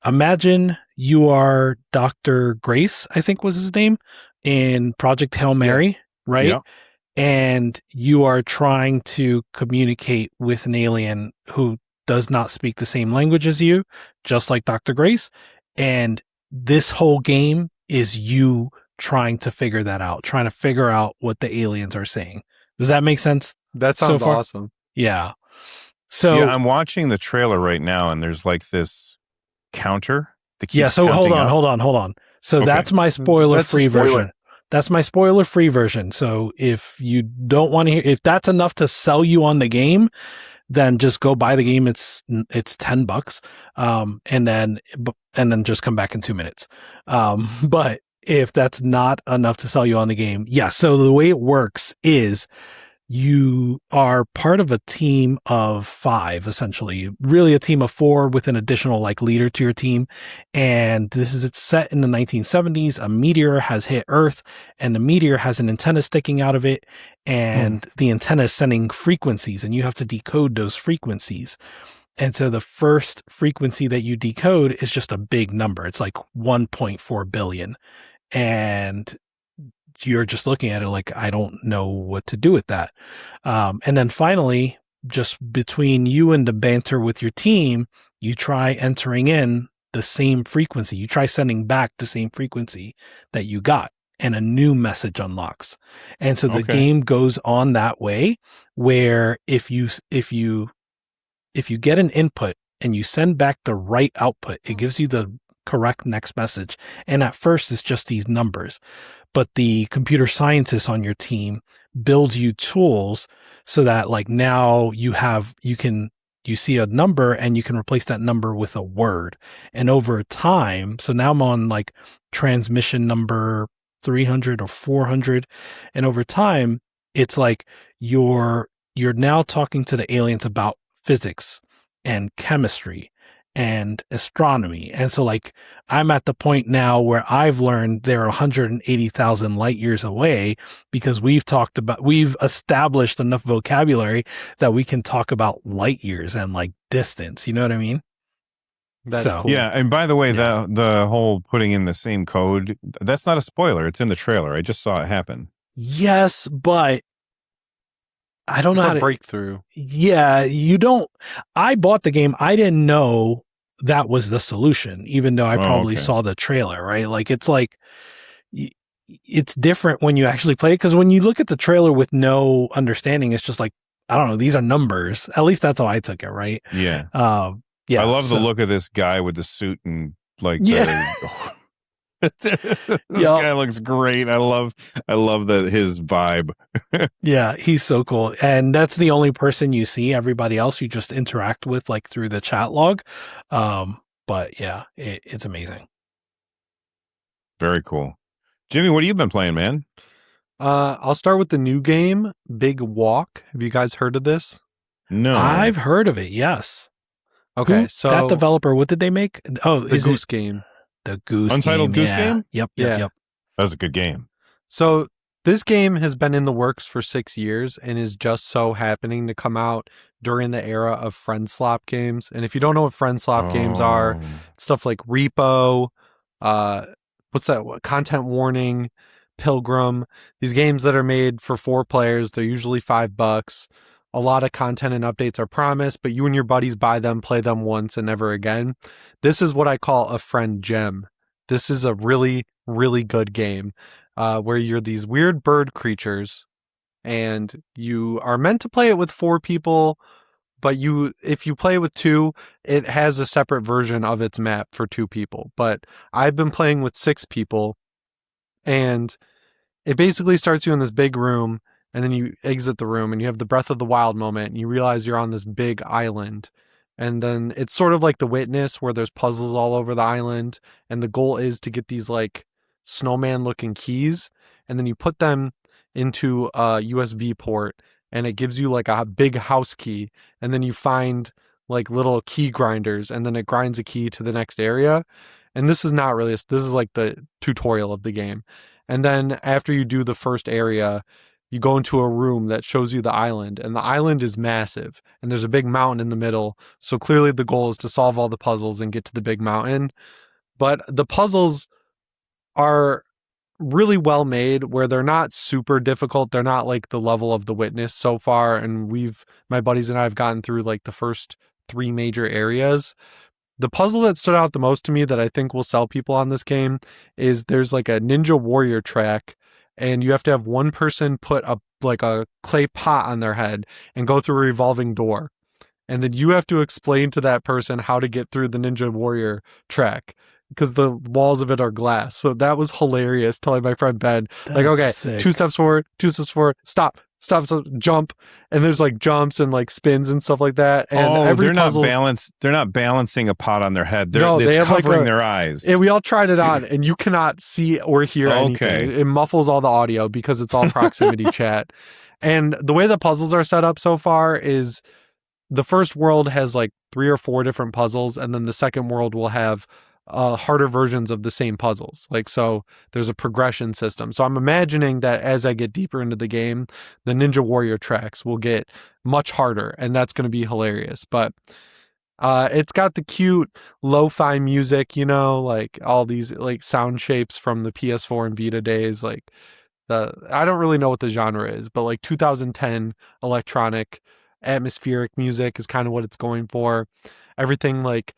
Speaker 1: imagine you are Dr. Grace, I think was his name, in Project Hail Mary, right? Yeah. And you are trying to communicate with an alien who does not speak the same language as you, just like Dr. Grace. And this whole game is you trying to figure that out, trying to figure out what the aliens are saying. Does that make sense?
Speaker 2: That sounds awesome.
Speaker 1: Yeah. So
Speaker 3: yeah, I'm watching the trailer right now, and there's like this counter.
Speaker 1: So hold on. So that's my spoiler-free version. That's my spoiler-free version. So if you don't want to hear, if that's enough to sell you on the game, then just go buy the game. It's $10. And then just come back in 2 minutes. But if that's not enough to sell you on the game, so the way it works is you are part of a team of 5, essentially, really a team of 4 with an additional like leader to your team. And it's set in the 1970s. A meteor has hit Earth, and the meteor has an antenna sticking out of it. And the antenna is sending frequencies, and you have to decode those frequencies. And so the first frequency that you decode is just a big number. It's like 1.4 billion. And you're just looking at it like, I don't know what to do with that. And then finally, just between you and the banter with your team, you try entering in the same frequency. You try sending back the same frequency that you got, and a new message unlocks. And so the game goes on that way, where if you get an input and you send back the right output, it gives you the correct next message. And at first it's just these numbers, but the computer scientist on your team builds you tools so that like now you see a number and you can replace that number with a word. And over time, so now I'm on like transmission number 300 or 400. And over time, it's like you're now talking to the aliens about physics and chemistry and astronomy. And so like I'm at the point now where I've learned they're 180,000 light years away, because we've established enough vocabulary that we can talk about light years and like distance. You know what I mean?
Speaker 2: That's cool.
Speaker 3: Yeah. And by the way, the whole putting in the same code, that's not a spoiler. It's in the trailer. I just saw it happen.
Speaker 1: Yes, but I don't know how to
Speaker 2: breakthrough.
Speaker 1: Yeah, I bought the game. I didn't know that was the solution, even though I probably saw the trailer, right? Like, it's different when you actually play it. Cause when you look at the trailer with no understanding, it's just like, I don't know, these are numbers. At least that's how I took it. Right.
Speaker 3: Yeah.
Speaker 1: Yeah.
Speaker 3: I love the look of this guy with the suit and like, this guy looks great. I love his vibe.
Speaker 1: Yeah, he's so cool. And that's the only person you see. Everybody else you just interact with like through the chat log. But yeah, it's amazing.
Speaker 3: Very cool. Jimmy, what have you been playing, man?
Speaker 2: I'll start with the new game, Big Walk. Have you guys heard of this?
Speaker 3: No.
Speaker 1: I've heard of it, yes.
Speaker 2: Okay, so
Speaker 1: that developer, what did they make? Oh,
Speaker 2: the Goose Game.
Speaker 1: The Goose
Speaker 3: Untitled
Speaker 1: game.
Speaker 3: Goose Game?
Speaker 1: Yep.
Speaker 3: That was a good game.
Speaker 2: So this game has been in the works for 6 years and is just so happening to come out during the era of friend slop games. And if you don't know what friend slop games are, stuff like Repo, what's that? Content Warning, Pilgrim. These games that are made for 4 players, they're usually $5. A lot of content and updates are promised, but you and your buddies buy them, play them once and never again. This is what I call a friend gem. This is a really, really good game where you're these weird bird creatures and you are meant to play it with 4 people, but if you play with 2, it has a separate version of its map for 2 people. But I've been playing with 6 people, and it basically starts you in this big room, and then you exit the room and you have the Breath of the Wild moment and you realize you're on this big island. And then it's sort of like The Witness, where there's puzzles all over the island. And the goal is to get these like snowman looking keys. And then you put them into a USB port and it gives you like a big house key. And then you find like little key grinders and then it grinds a key to the next area. And this is like the tutorial of the game. And then after you do the first area, you go into a room that shows you the island, and the island is massive, and there's a big mountain in the middle. So clearly the goal is to solve all the puzzles and get to the big mountain. But the puzzles are really well made, where they're not super difficult. They're not like the level of The Witness so far. And my buddies and I have gotten through like the first 3 major areas. The puzzle that stood out the most to me that I think will sell people on this game is there's like a Ninja Warrior track, and you have to have one person put a clay pot on their head and go through a revolving door. And then you have to explain to that person how to get through the Ninja Warrior track, because the walls of it are glass. So that was hilarious, telling my friend Ben, sick. 2 steps forward, 2 steps forward, stop, jump. And there's like jumps and like spins and stuff like that. And
Speaker 3: they're not balancing a pot on their head. They have covering their eyes.
Speaker 2: And we all tried it on, and you cannot see or hear anything. It muffles all the audio because it's all proximity chat. And the way the puzzles are set up so far is the first world has like 3 or 4 different puzzles, and then the second world will have harder versions of the same puzzles. So there's a progression system. So I'm imagining that as I get deeper into the game, the Ninja Warrior tracks will get much harder, and that's going to be hilarious. But It's got the cute lo-fi music, you know, like all these like sound shapes from the PS4 and Vita days. Like I don't really know what the genre is, but like 2010 electronic atmospheric music is kind of what it's going for. Everything like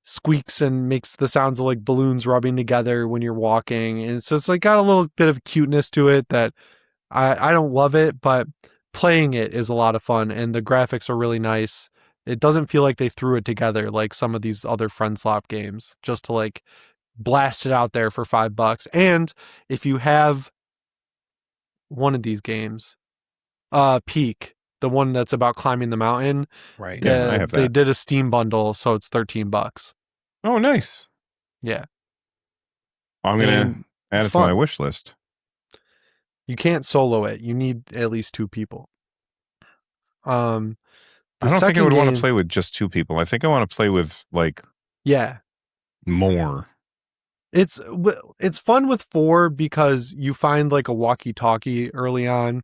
Speaker 2: squeaks and makes the sounds of like balloons rubbing together when you're walking. And so it's like got a little bit of cuteness to it that I don't love it, but playing it is a lot of fun and the graphics are really nice. It doesn't feel like they threw it together like some of these other friend slop games just to like blast it out there for $5. And if you have one of these games, Peak, the one that's about climbing the mountain,
Speaker 1: Right.
Speaker 3: Yeah, I have
Speaker 2: they
Speaker 3: that.
Speaker 2: did a Steam bundle, so it's $13.
Speaker 3: Oh, nice.
Speaker 2: Yeah.
Speaker 3: I'm going
Speaker 2: And
Speaker 3: to add
Speaker 2: it's
Speaker 3: it to my
Speaker 2: fun.
Speaker 3: wish list.
Speaker 2: You can't solo it. You need at least 2 people. The
Speaker 3: I don't think I
Speaker 2: second
Speaker 3: would want
Speaker 2: game-
Speaker 3: to play with just 2 people. I think I want to play with like
Speaker 2: Yeah.
Speaker 3: more.
Speaker 2: It's fun with 4 because you find like a walkie-talkie early on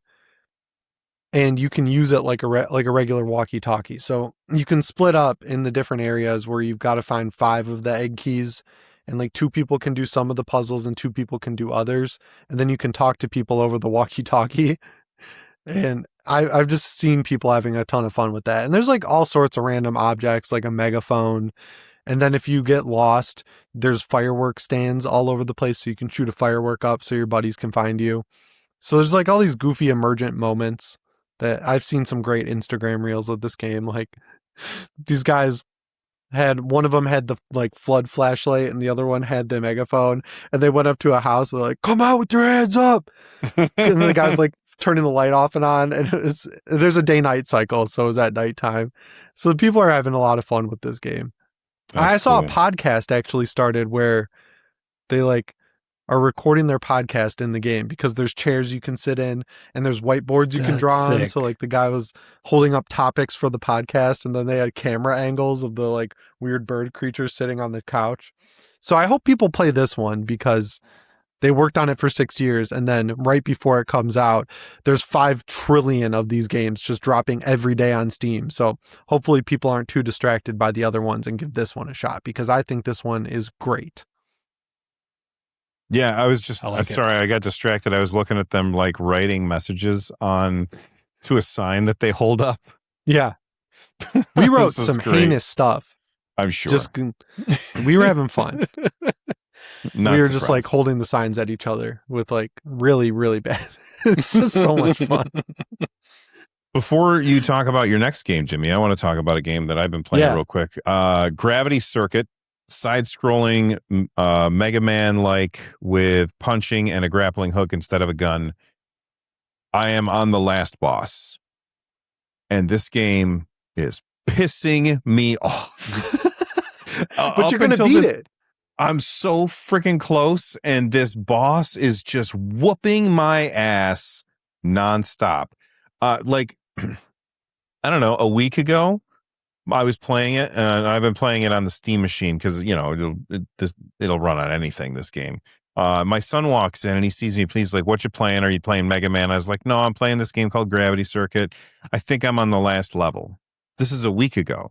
Speaker 2: and you can use it like a regular walkie-talkie. So you can split up in the different areas where you've got to find 5 of the egg keys and like 2 people can do some of the puzzles and 2 people can do others. And then you can talk to people over the walkie-talkie. And I've just seen people having a ton of fun with that. And there's like all sorts of random objects like a megaphone. And then if you get lost, there's firework stands all over the place so you can shoot a firework up so your buddies can find you. So there's like all these goofy emergent moments that I've seen some great Instagram reels of this game. Like these guys one of them had the like flood flashlight and the other one had the megaphone and they went up to a house and they're like, come out with your hands up. And the guy's like turning the light off and on and there's a day night cycle. So it was at nighttime. So people are having a lot of fun with this game. I saw a podcast actually started where they like are recording their podcast in the game because there's chairs you can sit in and there's whiteboards you can draw on. So like the guy was holding up topics for the podcast and then they had camera angles of the like weird bird creatures sitting on the couch. So I hope people play this one because they worked on it for 6 years and then right before it comes out, there's 5 trillion of these games just dropping every day on Steam. So hopefully people aren't too distracted by the other ones and give this one a shot because I think this one is great.
Speaker 3: Yeah, I was just sorry, I got distracted. I was looking at them like writing messages on to a sign that they hold up.
Speaker 2: Yeah. We wrote some heinous stuff.
Speaker 3: I'm sure.
Speaker 2: We were having fun.
Speaker 3: We
Speaker 2: were just like holding the signs at each other with like really, really bad. It's just so much fun.
Speaker 3: Before you talk about your next game, Jimmy, I want to talk about a game that I've been playing real quick. Gravity Circuit. Side-scrolling Mega Man-like with punching and a grappling hook instead of a gun. I am on the last boss. And this game is pissing me off.
Speaker 2: But you're going to beat it.
Speaker 3: I'm so freaking close, and this boss is just whooping my ass nonstop. Like, I don't know, a week ago, I was playing it, and I've been playing it on the Steam machine because, you know, it'll run on anything, this game. My son walks in and he sees me, please, like, what you playing? Are you playing Mega Man? I was like, no, I'm playing this game called Gravity Circuit. I think I'm on the last level. This is a week ago.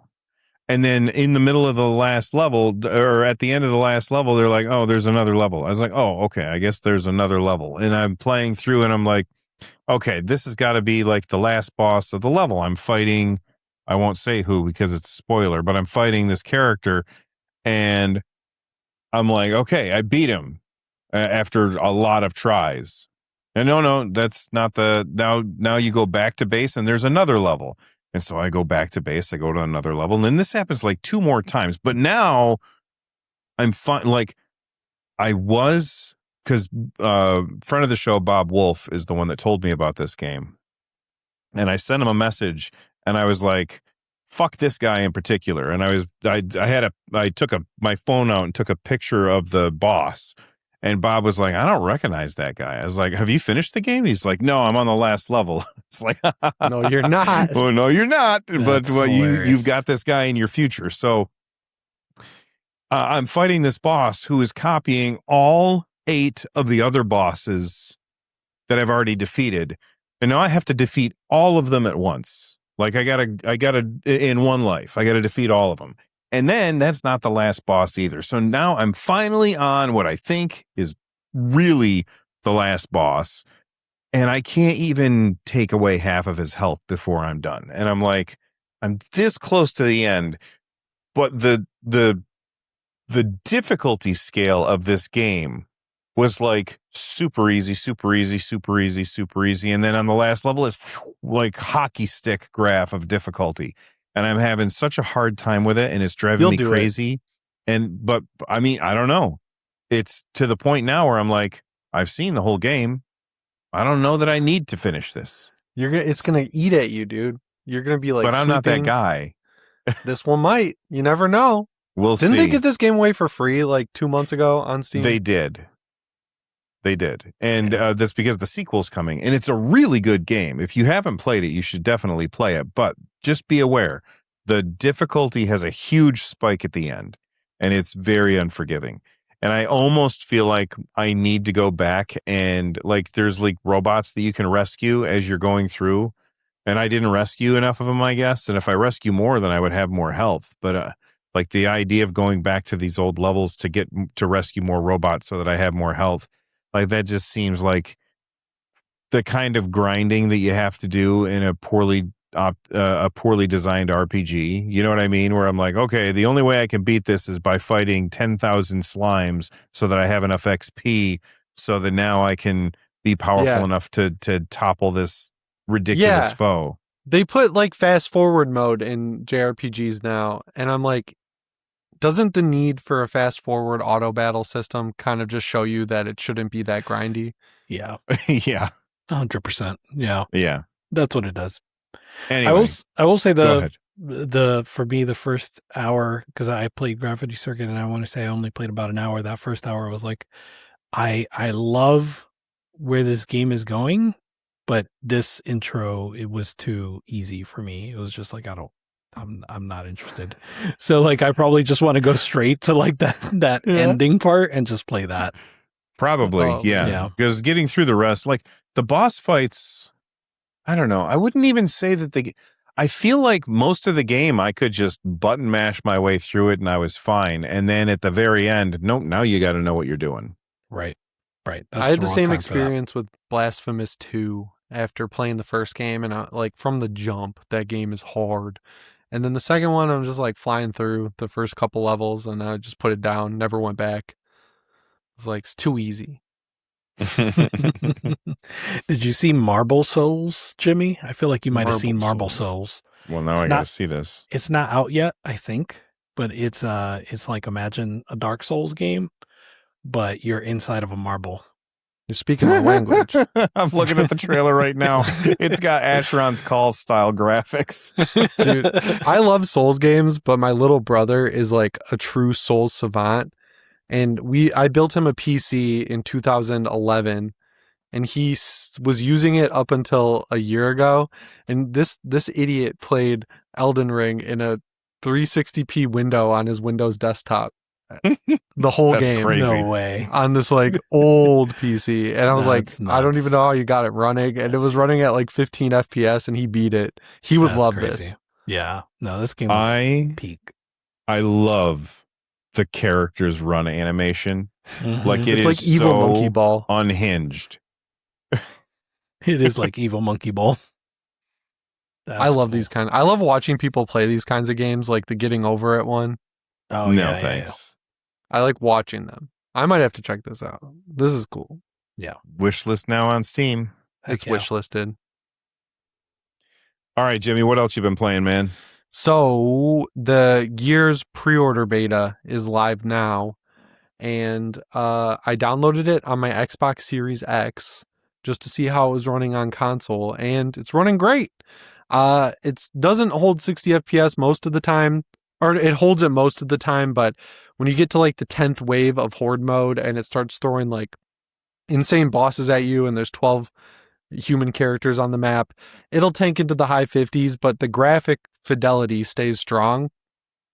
Speaker 3: And then in the middle of the last level, or at the end of the last level, they're like, oh, there's another level. I was like, oh, okay, I guess there's another level. And I'm playing through and I'm like, okay, this has got to be like the last boss of the level. I'm fighting, I won't say who because it's a spoiler, but I'm fighting this character and I'm like, okay, I beat him after a lot of tries. And no, that's not now you go back to base and there's another level. And so I go back to base, I go to another level. And then this happens like 2 more times. But now I'm fine. Like I was, because friend of the show, Bob Wolf, is the one that told me about this game. And I sent him a message and I was like, fuck this guy in particular. And I took my phone out and took a picture of the boss. And Bob was like, I don't recognize that guy. I was like, have you finished the game? He's like, no, I'm on the last level. It's like,
Speaker 2: no, you're not.
Speaker 3: Well, no, you're not.
Speaker 1: That's
Speaker 3: but you've got this guy in your future. So I'm fighting this boss who is copying all 8 of the other bosses that I've already defeated. And now I have to defeat all of them at once. Like I gotta in one life, I gotta defeat all of them. And then that's not the last boss either. So now I'm finally on what I think is really the last boss. And I can't even take away half of his health before I'm done. And I'm like, I'm this close to the end. But the difficulty scale of this game was like super easy, super easy, super easy, super easy. And then on the last level, it's like hockey stick graph of difficulty. And I'm having such a hard time with it, and it's driving me crazy. But I mean, I don't know. It's to the point now where I'm like, I've seen the whole game. I don't know that I need to finish this.
Speaker 2: It's gonna eat at you, dude. You're gonna be like,
Speaker 3: but I'm not that guy.
Speaker 2: This one might. You never know.
Speaker 3: We'll see.
Speaker 2: Didn't they get this game away for free like 2 months ago on Steam?
Speaker 3: They did. And that's because the sequel's coming. And it's a really good game. If you haven't played it, you should definitely play it. But just be aware, the difficulty has a huge spike at the end. And it's very unforgiving. And I almost feel like I need to go back and like there's like robots that you can rescue as you're going through. And I didn't rescue enough of them, I guess. And if I rescue more, then I would have more health. But like the idea of going back to these old levels to rescue more robots so that I have more health, like that just seems like the kind of grinding that you have to do in a poorly designed RPG. You know what I mean? Where I'm like, okay, the only way I can beat this is by fighting 10,000 slimes so that I have enough XP so that now I can be powerful enough to topple this ridiculous foe.
Speaker 2: They put like fast forward mode in JRPGs now, and I'm like, doesn't the need for a fast forward auto battle system kind of just show you that it shouldn't be that grindy?
Speaker 1: Yeah.
Speaker 3: Yeah.
Speaker 1: 100%. Yeah.
Speaker 3: Yeah.
Speaker 1: That's what it does.
Speaker 3: Anyway,
Speaker 1: I will say for me, the first hour, because I played Gravity Circuit and I want to say I only played about an hour. That first hour was like, I love where this game is going, but this intro, it was too easy for me. It was just like, I'm not interested. So like, I probably just want to go straight to like that ending part and just play that.
Speaker 3: Probably. Yeah. Because getting through the rest, like the boss fights, I don't know. I wouldn't even say that I feel like most of the game I could just button mash my way through it and I was fine. And then at the very end, nope, now you got to know what you're doing.
Speaker 1: Right. That's
Speaker 2: I had the same experience with Blasphemous 2 after playing the first game, and like from the jump, that game is hard. And then the second one, I'm just like flying through the first couple levels and I just put it down, never went back. It's like, it's too easy.
Speaker 1: Did you see Marble Souls, Jimmy? I feel like you might have seen Marble Souls.
Speaker 3: Well, now I gotta see this.
Speaker 1: It's not out yet, I think, but it's like imagine a Dark Souls game, but you're inside of a marble.
Speaker 2: You're speaking the language.
Speaker 3: I'm looking at the trailer right now. It's got Asheron's Call style graphics.
Speaker 2: Dude, I love Souls games, but my little brother is like a true Souls savant. And I built him a PC in 2011, and he was using it up until a year ago. And this idiot played Elden Ring in a 360p window on his Windows desktop. The whole game.
Speaker 3: Crazy.
Speaker 1: No way.
Speaker 2: On this like old PC. And I was
Speaker 1: That's
Speaker 2: like,
Speaker 1: nuts.
Speaker 2: I don't even know how you got it running. And it was running at like 15 FPS and he beat it. He would love this.
Speaker 1: Yeah. No, this game was peak.
Speaker 3: I love the characters run animation.
Speaker 1: Mm-hmm.
Speaker 3: Like it's
Speaker 2: like Evil Monkey Ball.
Speaker 3: Unhinged.
Speaker 1: It is like Evil Monkey Ball.
Speaker 2: I love these kinds. I love watching people play these kinds of games, like the Getting Over It one.
Speaker 3: Oh, no, thanks.
Speaker 2: I like watching them. I might have to check this out. This is cool.
Speaker 1: Yeah.
Speaker 3: Wishlist now on Steam.
Speaker 2: It's wishlisted.
Speaker 3: All right, Jimmy, what else you been playing, man?
Speaker 2: So the Gears pre-order beta is live now, and I downloaded it on my Xbox Series X just to see how it was running on console, and it's running great. It doesn't hold 60 FPS most of the time, or it holds it most of the time, but when you get to like the 10th wave of Horde mode and it starts throwing like insane bosses at you and there's 12 human characters on the map, it'll tank into the high 50s, but the graphic fidelity stays strong.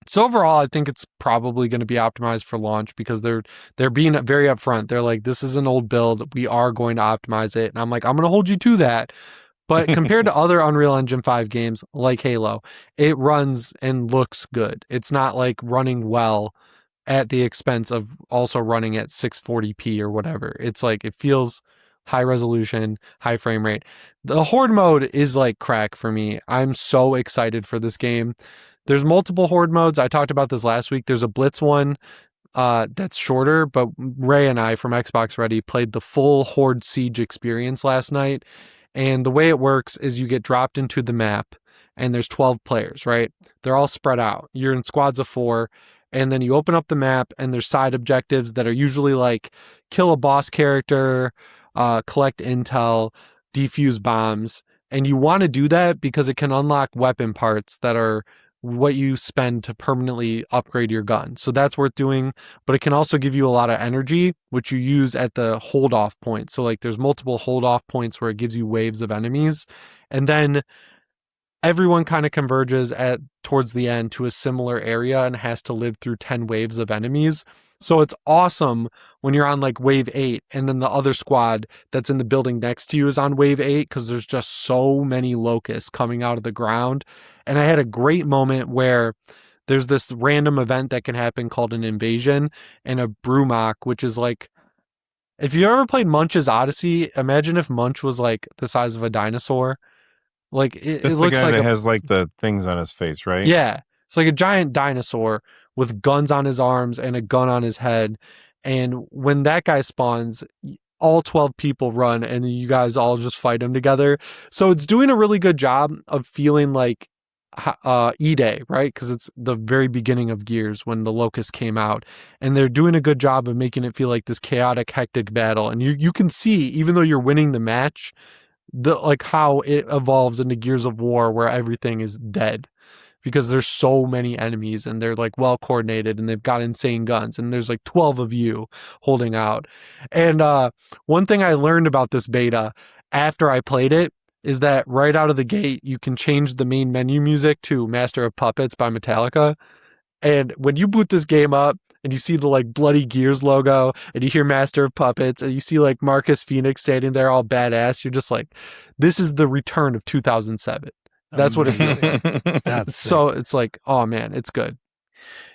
Speaker 2: So overall, I think it's probably going to be optimized for launch because they're being very upfront. They're like, this is an old build. We are going to optimize it. And I'm like, I'm going to hold you to that. But compared to other Unreal Engine 5 games like Halo, it runs and looks good. It's not like running well at the expense of also running at 640p or whatever. It's like it feels high resolution, high frame rate. The Horde mode is like crack for me. I'm so excited for this game. There's multiple Horde modes. I talked about this last week. There's a Blitz one that's shorter, but Ray and I from Xbox Ready played the full Horde Siege experience last night. And the way it works is you get dropped into the map and there's 12 players, right? They're all spread out. You're in squads of 4. And then you open up the map and there's side objectives that are usually like kill a boss character, collect intel, defuse bombs. And you want to do that because it can unlock weapon parts that are what you spend to permanently upgrade your gun. So that's worth doing, but it can also give you a lot of energy, which you use at the hold off point. So like there's multiple hold off points where it gives you waves of enemies. And then everyone kind of converges towards the end to a similar area and has to live through 10 waves of enemies. So it's awesome when you're on like wave 8 and then the other squad that's in the building next to you is on wave 8 because there's just so many locusts coming out of the ground. And I had a great moment where there's this random event that can happen called an invasion and a Brumach, which is like, if you ever played Munch's Odyssey, imagine if Munch was like the size of a dinosaur. Like it
Speaker 3: That's the
Speaker 2: looks
Speaker 3: guy
Speaker 2: like
Speaker 3: that has like the things on his face, right?
Speaker 2: yeah, it's like a giant dinosaur with guns on his arms and a gun on his head. And when that guy spawns, all 12 people run and you guys all just fight him together. So it's doing a really good job of feeling like E-Day, right? Because it's the very beginning of Gears when the Locust came out. And they're doing a good job of making it feel like this chaotic, hectic battle. And you can see, even though you're winning the match, like how it evolves into Gears of War where everything is dead because there's so many enemies and they're like well coordinated and they've got insane guns and there's like 12 of you holding out. And one thing I learned about this beta after I played it is that right out of the gate you can change the main menu music to Master of Puppets by Metallica. And when you boot this game up and you see the like Bloody Gears logo and you hear Master of Puppets and you see like Marcus Phoenix standing there all badass, you're just like, this is the return of 2007. That's what it feels like.
Speaker 1: That's
Speaker 2: so sick. It's like, oh man, it's good.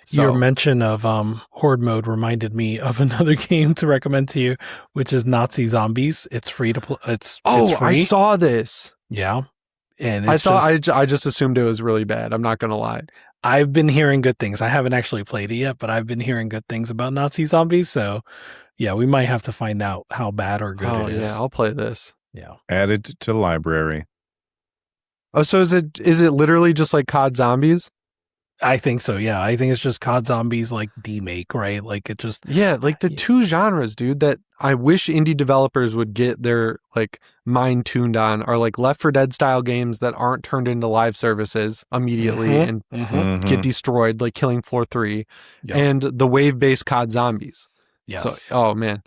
Speaker 1: So, your mention of Horde mode reminded me of another game to recommend to you, which is Nazi Zombies. It's free to play. It's free.
Speaker 2: I saw this.
Speaker 1: Yeah. And
Speaker 2: I just assumed it was really bad. I'm not going to lie.
Speaker 1: I've been hearing good things. I haven't actually played it yet, but I've been hearing good things about Nazi Zombies. So, yeah, we might have to find out how bad or good it is.
Speaker 2: Yeah, I'll play this.
Speaker 1: Yeah.
Speaker 3: Added to library.
Speaker 2: Oh, so is it literally just like COD Zombies?
Speaker 1: I think so, yeah. I think it's just COD Zombies like demake, right? Like it just
Speaker 2: like the two genres, dude, that I wish indie developers would get their like mind tuned on are like Left 4 Dead style games that aren't turned into live services immediately and get destroyed, like Killing Floor 3, and the wave-based COD Zombies.
Speaker 1: Yes.
Speaker 2: So, oh man.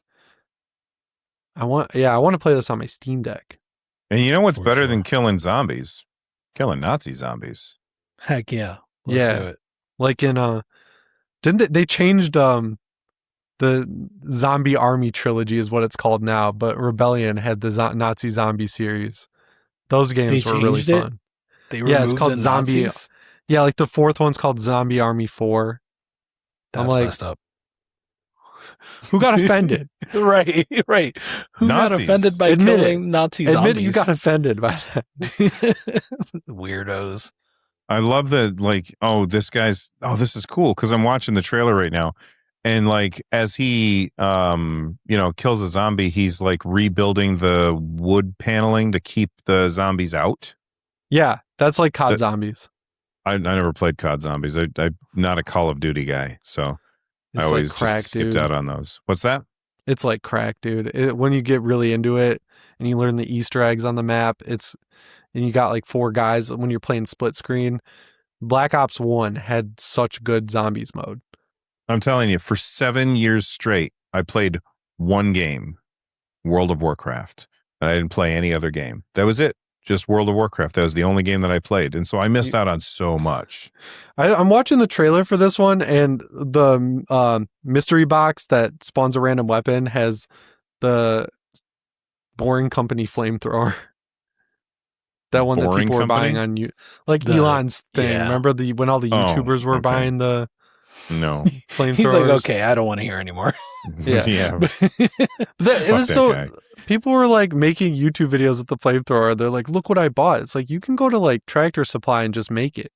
Speaker 2: I want to play this on my Steam Deck.
Speaker 3: And you know what's better than killing zombies? Killing Nazi zombies.
Speaker 1: Heck yeah. Let's do it.
Speaker 2: Like in didn't they changed the Zombie Army trilogy is what it's called now, but Rebellion had the Nazi zombie series. Those games were really fun. It's called Zombie.
Speaker 1: Nazis?
Speaker 2: Yeah, like the fourth one's called Zombie Army 4.
Speaker 1: That's messed up.
Speaker 2: Who got offended?
Speaker 1: right. Who got offended by killing Nazi zombies?
Speaker 2: Admit you got offended by that.
Speaker 1: Weirdos.
Speaker 3: I love that, like, this is cool because I'm watching the trailer right now. And like, as he, kills a zombie, he's like rebuilding the wood paneling to keep the zombies out.
Speaker 2: Yeah, that's like COD Zombies.
Speaker 3: I never played COD Zombies. I'm not a Call of Duty guy, so I always
Speaker 2: like crack,
Speaker 3: just skipped out on those. What's that?
Speaker 2: It's like crack, dude. When you get really into it and you learn the Easter eggs on the map, and you got like 4 guys when you're playing split screen. Black Ops 1 had such good zombies mode.
Speaker 3: I'm telling you, for 7 years straight, I played one game, World of Warcraft, and I didn't play any other game. That was it. Just World of Warcraft. That was the only game that I played. And so I missed out on so much.
Speaker 2: I'm watching the trailer for this one, and the mystery box that spawns a random weapon has the Boring Company flamethrower. That one that
Speaker 3: Boring
Speaker 2: people were
Speaker 3: company?
Speaker 2: buying on you, like Elon's thing.
Speaker 1: Yeah.
Speaker 2: Remember when all the YouTubers were
Speaker 3: okay.
Speaker 2: buying the
Speaker 3: No.
Speaker 2: flamethrowers?
Speaker 1: He's like, okay, I don't want to hear anymore.
Speaker 2: Yeah.
Speaker 3: Yeah.
Speaker 2: It was
Speaker 3: that
Speaker 2: so
Speaker 3: guy.
Speaker 2: people were like making YouTube videos with the flamethrower. They're like, look what I bought. It's like you can go to like Tractor Supply and just make it.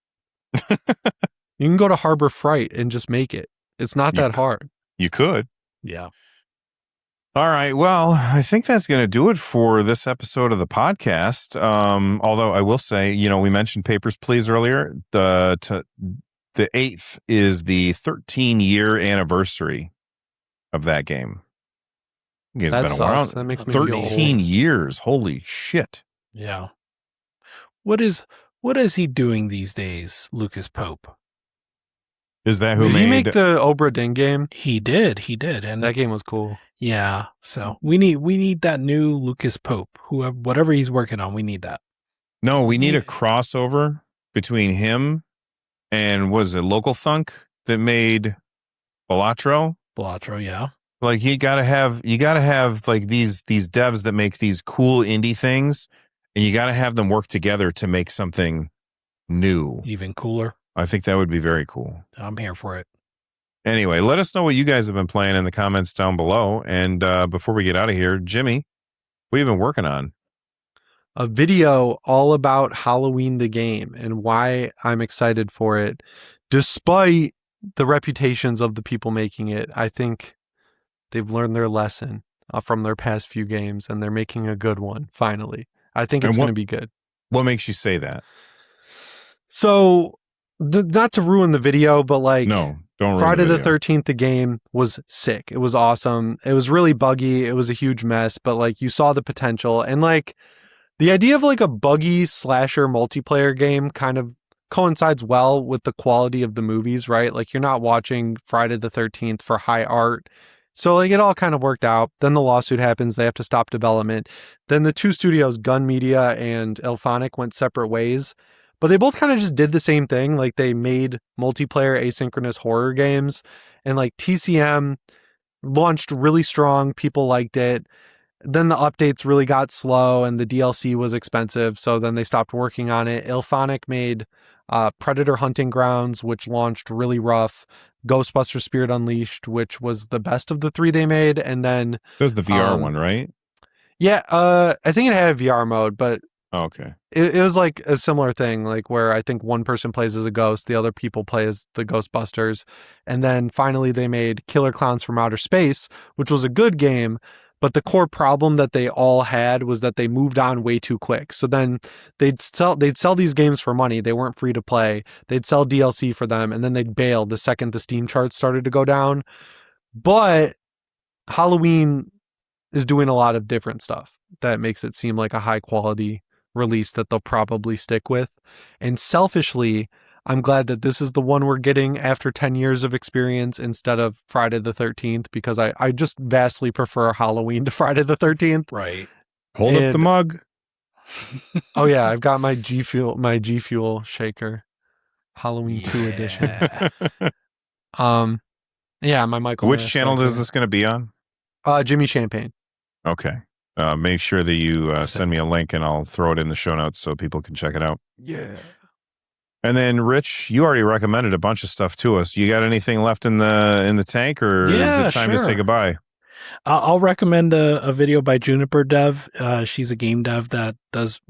Speaker 2: You can go to Harbor Freight and just make it. It's not that hard.
Speaker 3: You could.
Speaker 1: Yeah.
Speaker 3: All right. Well, I think that's going to do it for this episode of the podcast. Although I will say, we mentioned Papers, Please earlier. The 8th is the 13-year anniversary of that game. It's
Speaker 2: That
Speaker 3: been
Speaker 2: sucks.
Speaker 3: a while.
Speaker 2: That makes me feel
Speaker 3: 13
Speaker 2: old.
Speaker 3: years. Holy shit.
Speaker 1: Yeah. What is he doing these days, Lucas Pope?
Speaker 3: Is that who
Speaker 2: Did
Speaker 3: made
Speaker 2: he make the Obra Dinn game?
Speaker 1: He did, and
Speaker 2: That game was cool.
Speaker 1: yeah. So we need that new Lucas Pope, whatever he's working on. We need that.
Speaker 3: No, we need a crossover between him and was it Local Thunk that made Balatro?
Speaker 1: Balatro, yeah.
Speaker 3: Like you gotta have like these devs that make these cool indie things, and you gotta have them work together to make something new.
Speaker 1: Even cooler.
Speaker 3: I think that would be very cool.
Speaker 1: I'm here for it.
Speaker 3: Anyway, let us know what you guys have been playing in the comments down below. And before we get out of here, Jimmy, what have you been working on?
Speaker 2: A video all about Halloween the game and why I'm excited for it, despite the reputations of the people making it. I think they've learned their lesson from their past few games, and they're making a good one, finally. I think it's going to be good.
Speaker 3: What makes you say that?
Speaker 2: So, not to ruin the video, but like...
Speaker 3: No, don't ruin
Speaker 2: Friday the
Speaker 3: video.
Speaker 2: 13th, the game was sick. It was awesome. It was really buggy. It was a huge mess, but like you saw the potential. And like the idea of like a buggy slasher multiplayer game kind of coincides well with the quality of the movies, right? Like you're not watching Friday the 13th for high art. So like it all kind of worked out. Then the lawsuit happens. They have to stop development. Then the two studios, Gun Media and Ilphonic, went separate ways. But they both kind of just did the same thing. Like they made multiplayer asynchronous horror games, and like TCM launched really strong. People liked it. Then the updates really got slow and the DLC was expensive. So then they stopped working on it. Ilphonic made Predator Hunting Grounds, which launched really rough. Ghostbusters Spirit Unleashed, which was the best of the three they made. And then
Speaker 3: That was the VR one, right?
Speaker 2: Yeah, I think it had a VR mode, but
Speaker 3: okay.
Speaker 2: It was like a similar thing, like where I think one person plays as a ghost, the other people play as the Ghostbusters. And then finally they made Killer Clowns from Outer Space, which was a good game. But the core problem that they all had was that they moved on way too quick. So then they'd sell these games for money. They weren't free to play. They'd sell DLC for them, and then they'd bail the second the Steam charts started to go down. But Halloween is doing a lot of different stuff that makes it seem like a high quality release that they'll probably stick with. And selfishly, I'm glad that this is the one we're getting after 10 years of experience instead of Friday the 13th, because I just vastly prefer Halloween to Friday the 13th.
Speaker 1: Right.
Speaker 3: Hold up the mug.
Speaker 2: Oh yeah, I've got my G Fuel shaker, Halloween 2 edition. Yeah, my Michael.
Speaker 3: Which channel is this going to be on?
Speaker 2: Jimmy Champagne.
Speaker 3: Okay. Make sure that you send me a link and I'll throw it in the show notes so people can check it out.
Speaker 2: Yeah.
Speaker 3: And then, Rich, you already recommended a bunch of stuff to us. You got anything left in the tank, or is it time to say goodbye?
Speaker 1: I'll recommend a video by Juniper Dev. She's a game dev that does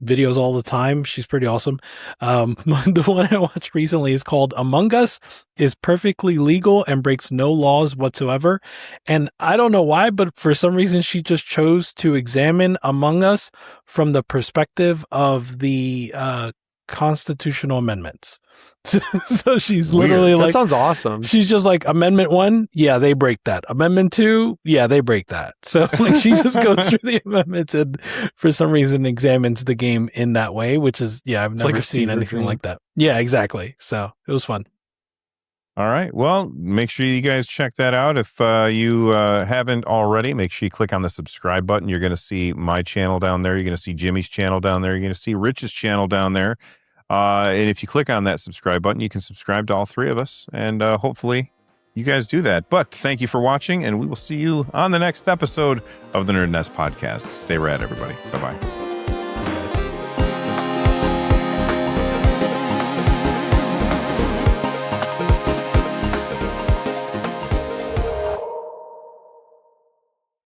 Speaker 1: videos all the time. She's pretty awesome. The one I watched recently is called Among Us is perfectly legal and breaks no laws whatsoever. And I don't know why, but for some reason she just chose to examine Among Us from the perspective of the constitutional amendments. So she's literally
Speaker 2: Weird.
Speaker 1: like,
Speaker 2: that sounds awesome.
Speaker 1: She's just like, Amendment 1, yeah, they break that. Amendment 2, yeah, they break that. So like she just goes through the amendments and for some reason examines the game in that way, which is, yeah, I've never seen anything like that. Yeah, exactly. So it was fun.
Speaker 3: All right. Well, make sure you guys check that out. If you haven't already, make sure you click on the subscribe button. You're going to see my channel down there. You're going to see Jimmy's channel down there. You're going to see Rich's channel down there. And if you click on that subscribe button, you can subscribe to all three of us. And hopefully you guys do that. But thank you for watching, and we will see you on the next episode of the NerdNest podcast. Stay rad, everybody. Bye-bye.